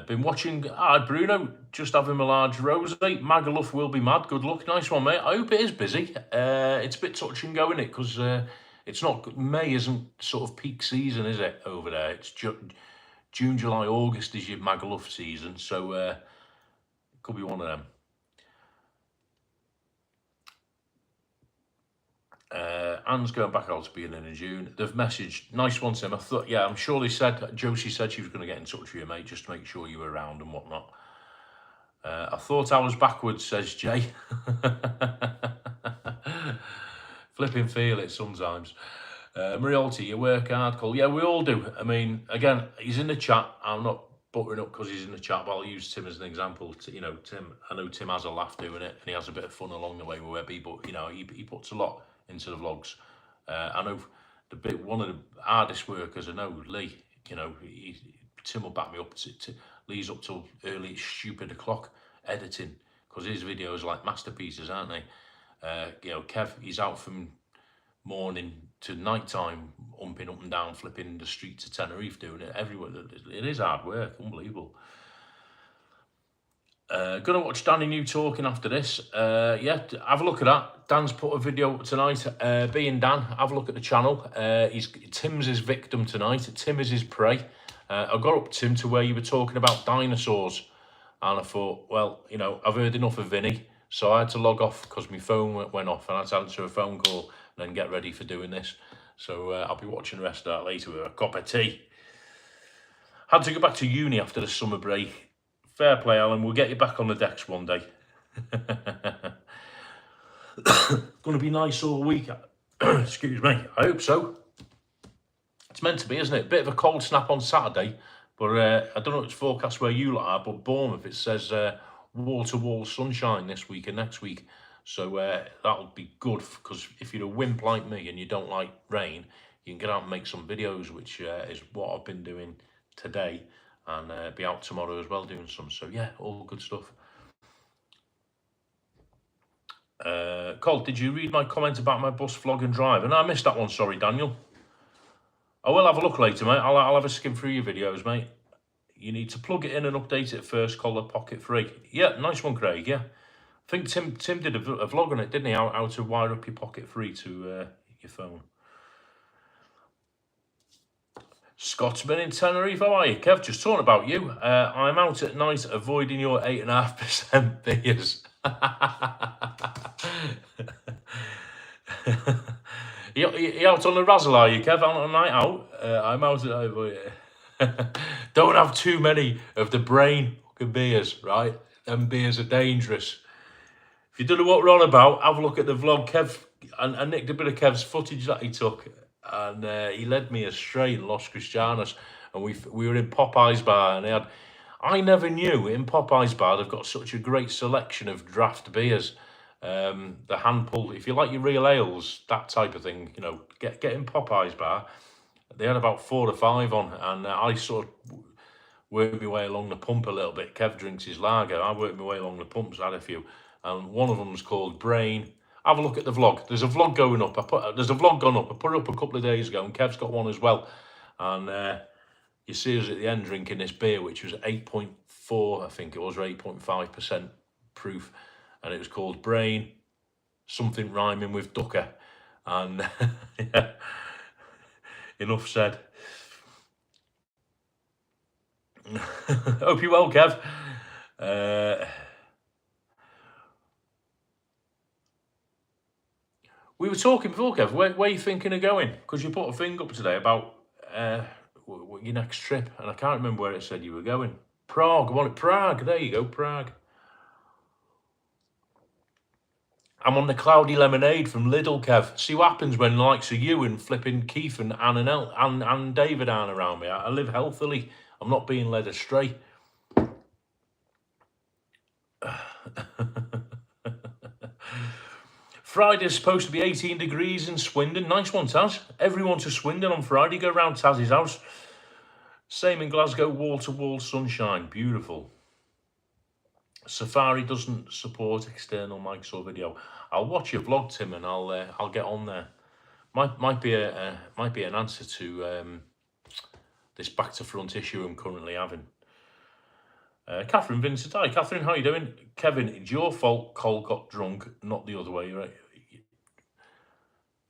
Been watching Bruno, just having a large rose. Magaluf will be mad. Good luck. Nice one, mate. I hope it is busy. It's a bit touch and go, isn't it? Because it's not, May isn't sort of peak season, is it, over there? It's June, July, August is your Magaluf season. So it could be one of them. Anne's going back out to beginning in June. They've messaged, nice one, Tim. I thought, yeah, I'm sure they said, Josie said she was going to get in touch with you, mate, just to make sure you were around and whatnot. I thought I was backwards, says Jay. Flipping feel it sometimes. Mariolti, you work hard, Cole. Yeah, we all do. I mean, again, he's in the chat. I'm not buttering up because he's in the chat, but I'll use Tim as an example. Tim, I know Tim has a laugh doing it, and he has a bit of fun along the way with Webby, but, he puts a lot into the vlogs. I know one of the hardest workers I know, Lee, Tim will back me up. Lee's up till early, stupid o'clock editing, because his videos are like masterpieces, aren't they? Kev, he's out from morning to night time, umping up and down, flipping the streets of Tenerife, doing it everywhere. It is hard work, unbelievable. Gonna watch Danny New talking after this. Yeah, have a look at that. Dan's put a video up tonight. Being Dan, have a look at the channel. Tim's his victim tonight. Tim is his prey. I got up, Tim, to where you were talking about dinosaurs, and I thought, well, I've heard enough of Vinny, so I had to log off because my phone went off, and I had to answer a phone call and then get ready for doing this. So I'll be watching the rest of that later with a cup of tea. Had to go back to uni after the summer break. Fair play, Alan. We'll get you back on the decks one day. Going to be nice all week. Excuse me. I hope so. It's meant to be, isn't it? Bit of a cold snap on Saturday, but I don't know if it's forecast where you lot are, but Bournemouth, it says wall-to-wall sunshine this week and next week. So that'll be good, because if you're a wimp like me and you don't like rain, you can get out and make some videos, which is what I've been doing today, and be out tomorrow as well doing some. So yeah, all good stuff. Colt, did you read my comment about my bus vlog and drive? And I missed that one, sorry, Daniel. I will have a look later, mate. I'll have a skim through your videos, mate. You need to plug it in and update it first, call it pocket free. Yeah, nice one, Craig, yeah. I think Tim did a vlog on it, didn't he? How to wire up your pocket free to your phone. Scotsman in Tenerife, how are you, Kev? Just talking about you. I'm out at night avoiding your 8.5% beers. You out on the razzle, are you, Kev? On a night out? I'm out at don't have too many of the brain fucking beers, right? Them beers are dangerous. If you don't know what we're on about, have a look at the vlog. Kev, I nicked a bit of Kev's footage that he took, and he led me astray in Los Cristianos, and we were in Popeye's bar, and they had, I never knew in Popeye's bar they've got such a great selection of draft beers. The hand pulled, if you like your real ales, that type of thing, you know, get in Popeye's bar. They had about 4 or 5 on, and I sort of worked my way along the pump a little bit. Kev drinks his lager. I worked my way along the pumps, I had a few, and one of them was called Brain. Have a look at the vlog. There's a vlog going up. There's a vlog gone up. I put it up a couple of days ago, and Kev's got one as well. And you see us at the end drinking this beer, which was 8.4, I think it was, or 8.5% proof, and it was called Brain, something rhyming with Ducker, and yeah, enough said. Hope you're well, Kev. We were talking before, Kev, where are you thinking of going? Because you put a thing up today about your next trip, and I can't remember where it said you were going. Prague, I want Prague, there you go, Prague. I'm on the Cloudy Lemonade from Lidl, Kev. See what happens when the likes of you and flipping Keith and Anne and David aren't around me. I live healthily. I'm not being led astray. Friday's supposed to be 18 degrees in Swindon. Nice one, Taz. Everyone to Swindon on Friday. Go round Taz's house. Same in Glasgow, wall-to-wall sunshine. Beautiful. Safari doesn't support external mics or video. I'll watch your vlog, Tim, and I'll get on there. Might be an answer to this back to front issue I'm currently having. Catherine Vincent, hi Catherine, how you doing? Kevin, it's your fault Cole got drunk, not the other way, right?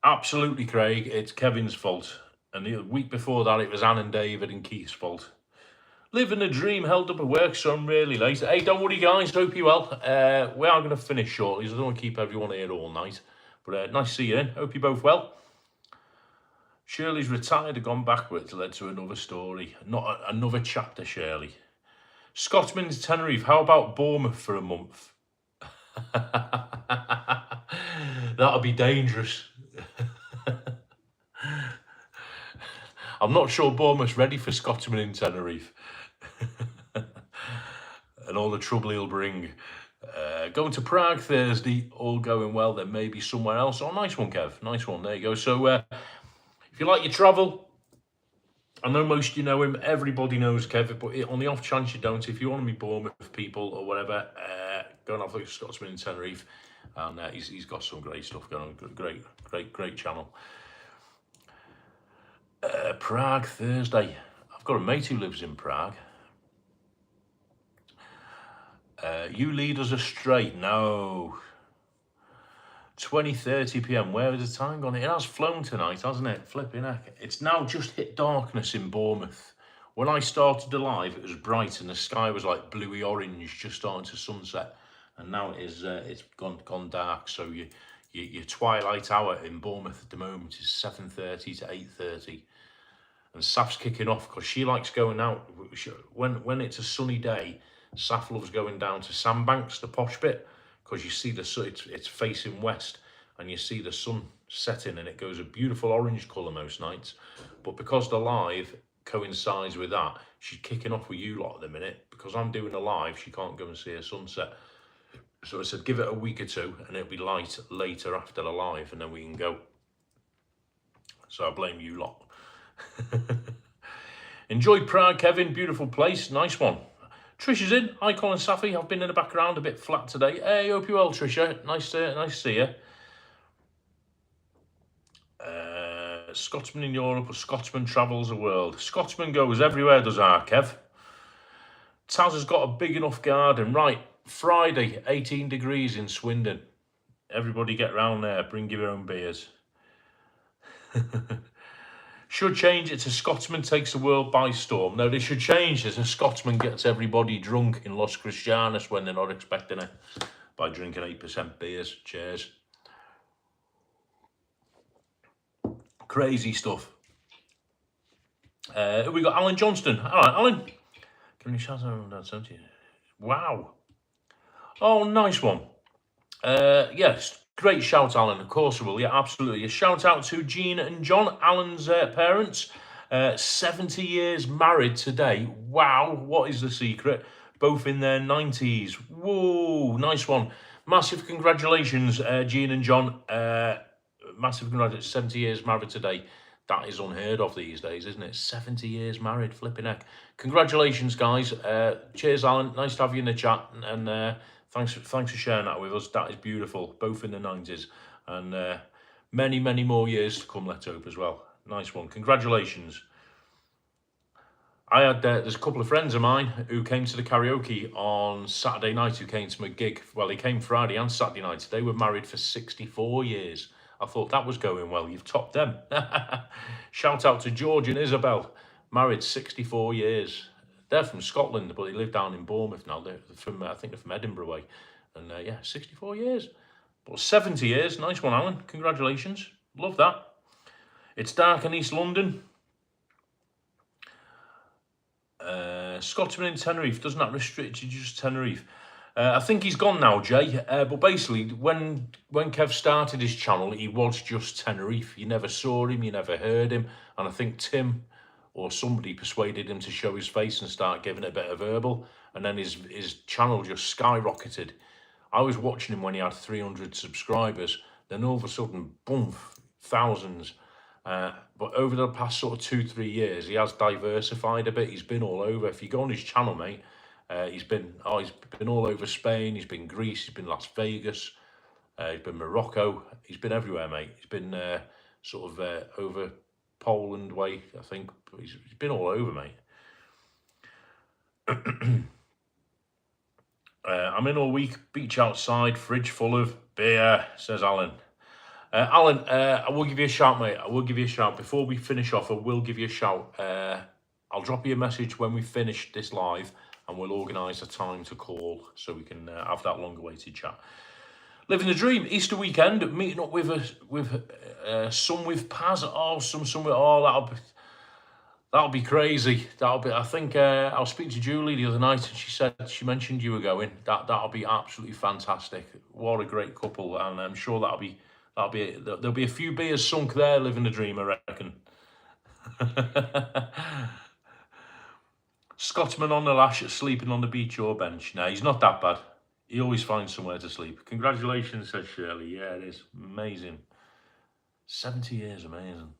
Absolutely, Craig, it's Kevin's fault. And the week before that, it was Anne and David and Keith's fault. Living a dream, held up at work, so I'm really late. Hey, don't worry, guys. Hope you're well. We are going to finish shortly, so I don't want to keep everyone here all night. But nice to see you in. Hope you're both well. Shirley's retired and gone backwards, led to another story. Not another chapter, Shirley. Scotsman's Tenerife. How about Bournemouth for a month? That'll be dangerous. I'm not sure Bournemouth's ready for Scotsman in Tenerife. And all the trouble he'll bring. Going to Prague Thursday, all going well, then maybe somewhere else. Oh, nice one, Kev. Nice one. There you go. So, if you like your travel, I know most of you know him. Everybody knows Kev, but on the off chance you don't, if you want to meet Bournemouth people or whatever, go and have a look at Scotsman in Tenerife. And he's got some great stuff going on. Great channel. Prague Thursday. I've got a mate who lives in Prague. You lead us astray. No. 20:30 p.m. Where is the time gone? It has flown tonight, hasn't it? Flipping heck. It's now just hit darkness in Bournemouth. When I started the live, it was bright and the sky was like bluey orange, just starting to sunset. And now it is. It's gone dark. So your twilight hour in Bournemouth at the moment is 7:30 to 8:30. And Saf's kicking off because she likes going out. When it's a sunny day, Saf loves going down to Sandbanks, the posh bit, because you see it's facing west. and you see the sun setting and it goes a beautiful orange colour most nights. But because the live coincides with that, she's kicking off with you lot at the minute. Because I'm doing a live, she can't go and see a sunset. So I said, give it a week or two and it'll be light later after the live and then we can go. So I blame you lot. Enjoy Prague, Kevin. Beautiful place. Nice one. Trisha's in. Hi, Colin Safi. I've been in the background a bit flat today. Hey, hope you're well, Trisha. Nice to see you. Scotsman in Europe or Scotsman travels the world. Scotsman goes everywhere, does our Kev. Taz has got a big enough garden. Right, Friday, 18 degrees in Swindon. Everybody get round there. Bring your own beers. Should change it to Scotsman takes the world by storm. No, they should change it. A Scotsman gets everybody drunk in Los Cristianos when they're not expecting it by drinking 8% beers. Cheers. Crazy stuff. We got Alan Johnston. All right, Alan. Can you shout out that, don't you? Wow. Oh, nice one. Yes, great shout, Alan. Of course I will. Yeah, absolutely. A shout out to Jean and John, Alan's parents. 70 years married today. Wow, what is the secret? Both in their 90s. Whoa, nice one. Massive congratulations, Jean and John. Massive congratulations. 70 years married today. That is unheard of these days, isn't it? 70 years married, flipping heck. Congratulations, guys. Cheers, Alan. Nice to have you in the chat. And thanks for sharing that with us. That is beautiful. Both in the 90s. And many, many more years to come, let's hope, as well. Nice one. Congratulations. I had, there's a couple of friends of mine who came to the karaoke on Saturday night, who came to my gig. Well, they came Friday and Saturday night. They were married for 64 years. I thought that was going well. You've topped them. Shout out to George and Isabel. Married 64 years. They're from Scotland, but they live down in Bournemouth now. They're from, I think they're from Edinburgh way. And yeah, 64 years. But 70 years. Nice one, Alan. Congratulations. Love that. It's dark in East London. Scotsman in Tenerife. Doesn't that restrict you just Tenerife? I think he's gone now, Jay. But basically, when Kev started his channel, he was just Tenerife. You never saw him, you never heard him. And I think Tim or somebody persuaded him to show his face and start giving it a bit of verbal. And then his channel just skyrocketed. I was watching him when he had 300 subscribers. Then all of a sudden, boom, thousands. But over the past sort of 2-3 years, he has diversified a bit. He's been all over. If you go on his channel, mate, he's been all over Spain. He's been Greece. He's been Las Vegas. He's been Morocco. He's been everywhere, mate. He's been sort of over Poland way, I think. He's been all over, mate. I'm in all week. Beach outside. Fridge full of beer, says Alan. Alan, I will give you a shout, mate. I will give you a shout. Before we finish off, I will give you a shout. I'll drop you a message when we finish this live, and we'll organise a time to call so we can have that long-awaited chat. Living the dream. Easter weekend, meeting up with some with Paz. Oh, some with. Oh, that'll be crazy. That'll be. I think I was speaking to Julie the other night, and she mentioned you were going. That'll be absolutely fantastic. What a great couple, and I'm sure there'll be a few beers sunk there. Living the dream, I reckon. Scotsman on the lash, sleeping on the beach or bench. No, he's not that bad. He always finds somewhere to sleep. Congratulations, says Shirley. Yeah, it is amazing. 70 years, amazing.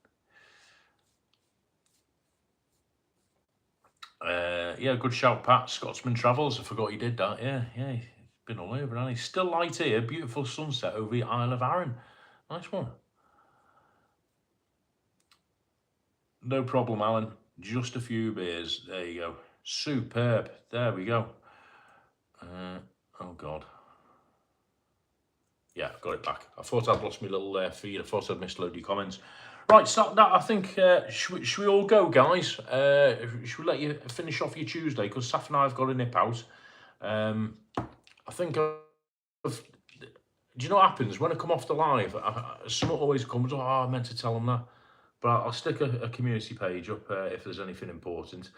Yeah, good shout, Pat. Scotsman travels. I forgot he did that. Yeah, he's been all over, hasn't he? Still light here. Beautiful sunset over the Isle of Arran. Nice one. No problem, Alan. Just a few beers. There you go. Superb. There we go. Oh, God. Yeah, got it back. I thought I'd lost my little feed. I thought I'd missed a load of your comments. Right, so that I think, should we all go, guys? Should we let you finish off your Tuesday? Because Saf and I have got to nip out. I think, do you know what happens? When I come off the live, someone always comes, oh, I meant to tell them that. But I'll stick a community page up if there's anything important.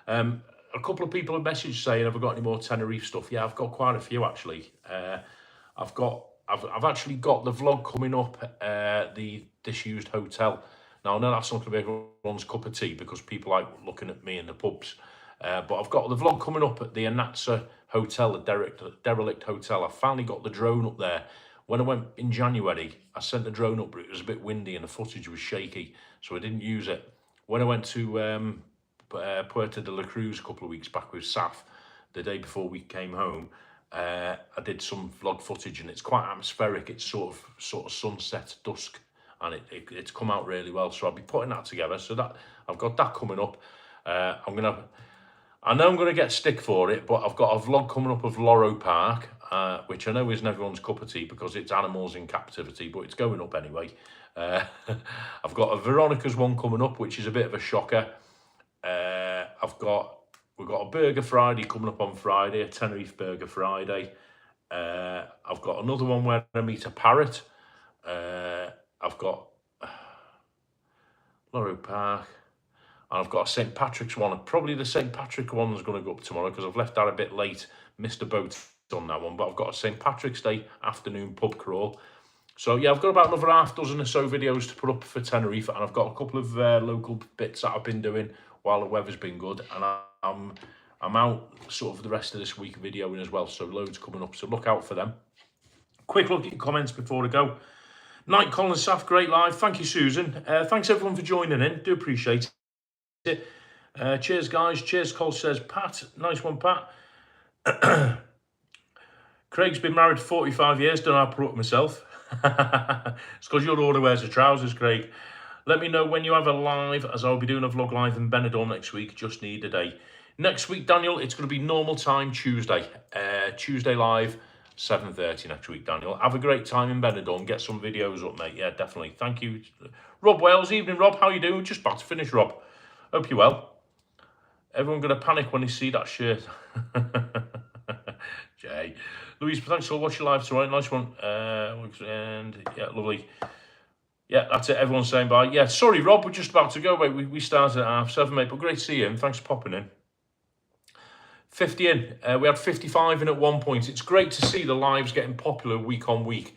A couple of people have messaged saying, have I got any more Tenerife stuff? Yeah, I've got quite a few, actually. I've got I've actually got the vlog coming up, the disused hotel. Now, I know that's not going to be everyone's cup of tea because people like looking at me in the pubs. But I've got the vlog coming up at the Anatsa Hotel, the derelict hotel. I finally got the drone up there. When I went in January, I sent the drone up, but it was a bit windy and the footage was shaky, so I didn't use it. When I went to Puerto de la Cruz a couple of weeks back with Saf, the day before we came home, I did some vlog footage, and it's quite atmospheric. It's sort of sunset, dusk, and it's come out really well. So I'll be putting that together. So that I've got that coming up. I know I'm gonna get stick for it, but I've got a vlog coming up of Loro Park, which I know isn't everyone's cup of tea because it's animals in captivity, but it's going up anyway. I've got a Veronica's one coming up, which is a bit of a shocker. We've got a Burger Friday coming up on Friday, a Tenerife Burger Friday. I've got another one where I meet a parrot. I've got Loro Park. And I've got a St. Patrick's one. Probably the St. Patrick one is going to go up tomorrow because I've left that a bit late. Missed a boat on that one. But I've got a St. Patrick's Day afternoon pub crawl. So, yeah, I've got about another half dozen or so videos to put up for Tenerife. And I've got a couple of local bits that I've been doing while the weather's been good. And I'm out sort of the rest of this week videoing as well. So, loads coming up. So, look out for them. Quick look at your comments before I go. Night, Colin Saf, great live. Thank you, Susan. Thanks, everyone, for joining in. Do appreciate it. Cheers, guys. Cheers, Cole says. Pat, nice one, Pat. Craig's been married 45 years. Don't know how to put up myself. It's because you're the one who wears the trousers, Craig. Let me know when you have a live, as I'll be doing a vlog live in Benidorm next week. Just need a day. Next week, Daniel, it's going to be normal time Tuesday. Tuesday live, 7:30 next week, Daniel. Have a great time in Benidorm. Get some videos up, mate. Yeah, definitely. Thank you. Rob Wales, evening, Rob. How you doing? Just about to finish, Rob. Hope you're well. Everyone going to panic when they see that shirt. Jay. Louise, thanks for watching live tonight. Nice one. And yeah, lovely. Yeah, that's it. Everyone's saying bye. Yeah, sorry, Rob. We're just about to go. Wait, we started at 7:30, mate. But great to see you. And thanks for popping in. 50 in. We had 55 in at one point. It's great to see the lives getting popular week on week.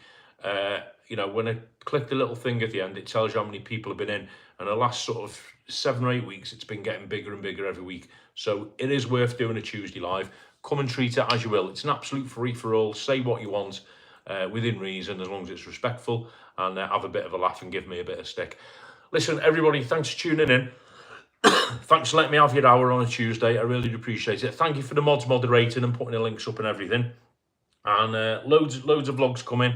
You know, when I click the little thing at the end, it tells you how many people have been in. And the last sort of 7 or 8 weeks, it's been getting bigger and bigger every week. So it is worth doing a Tuesday live. Come and treat it as you will. It's an absolute free-for-all. Say what you want within reason, as long as it's respectful. And have a bit of a laugh and give me a bit of stick. Listen, everybody, thanks for tuning in. Thanks for letting me have your hour on a Tuesday. I really do appreciate it. Thank you for the mods moderating and putting the links up and everything. And loads of vlogs coming.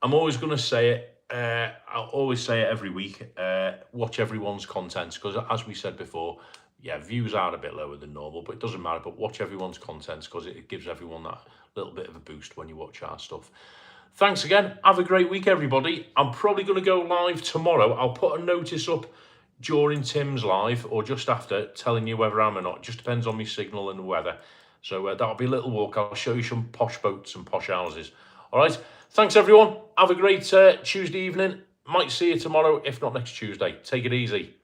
I'm always going to say it. I'll always say it every week. Watch everyone's content, because as we said before, yeah, views are a bit lower than normal, but it doesn't matter. But watch everyone's content, because it gives everyone that little bit of a boost when you watch our stuff. Thanks again. Have a great week, everybody. I'm probably going to go live tomorrow. I'll put a notice up during Tim's live or just after, telling you whether I'm or not. It just depends on my signal and the weather. So that'll be a little walk. I'll show you some posh boats and posh houses. All right. Thanks, everyone. Have a great Tuesday evening. Might see you tomorrow, if not next Tuesday. Take it easy.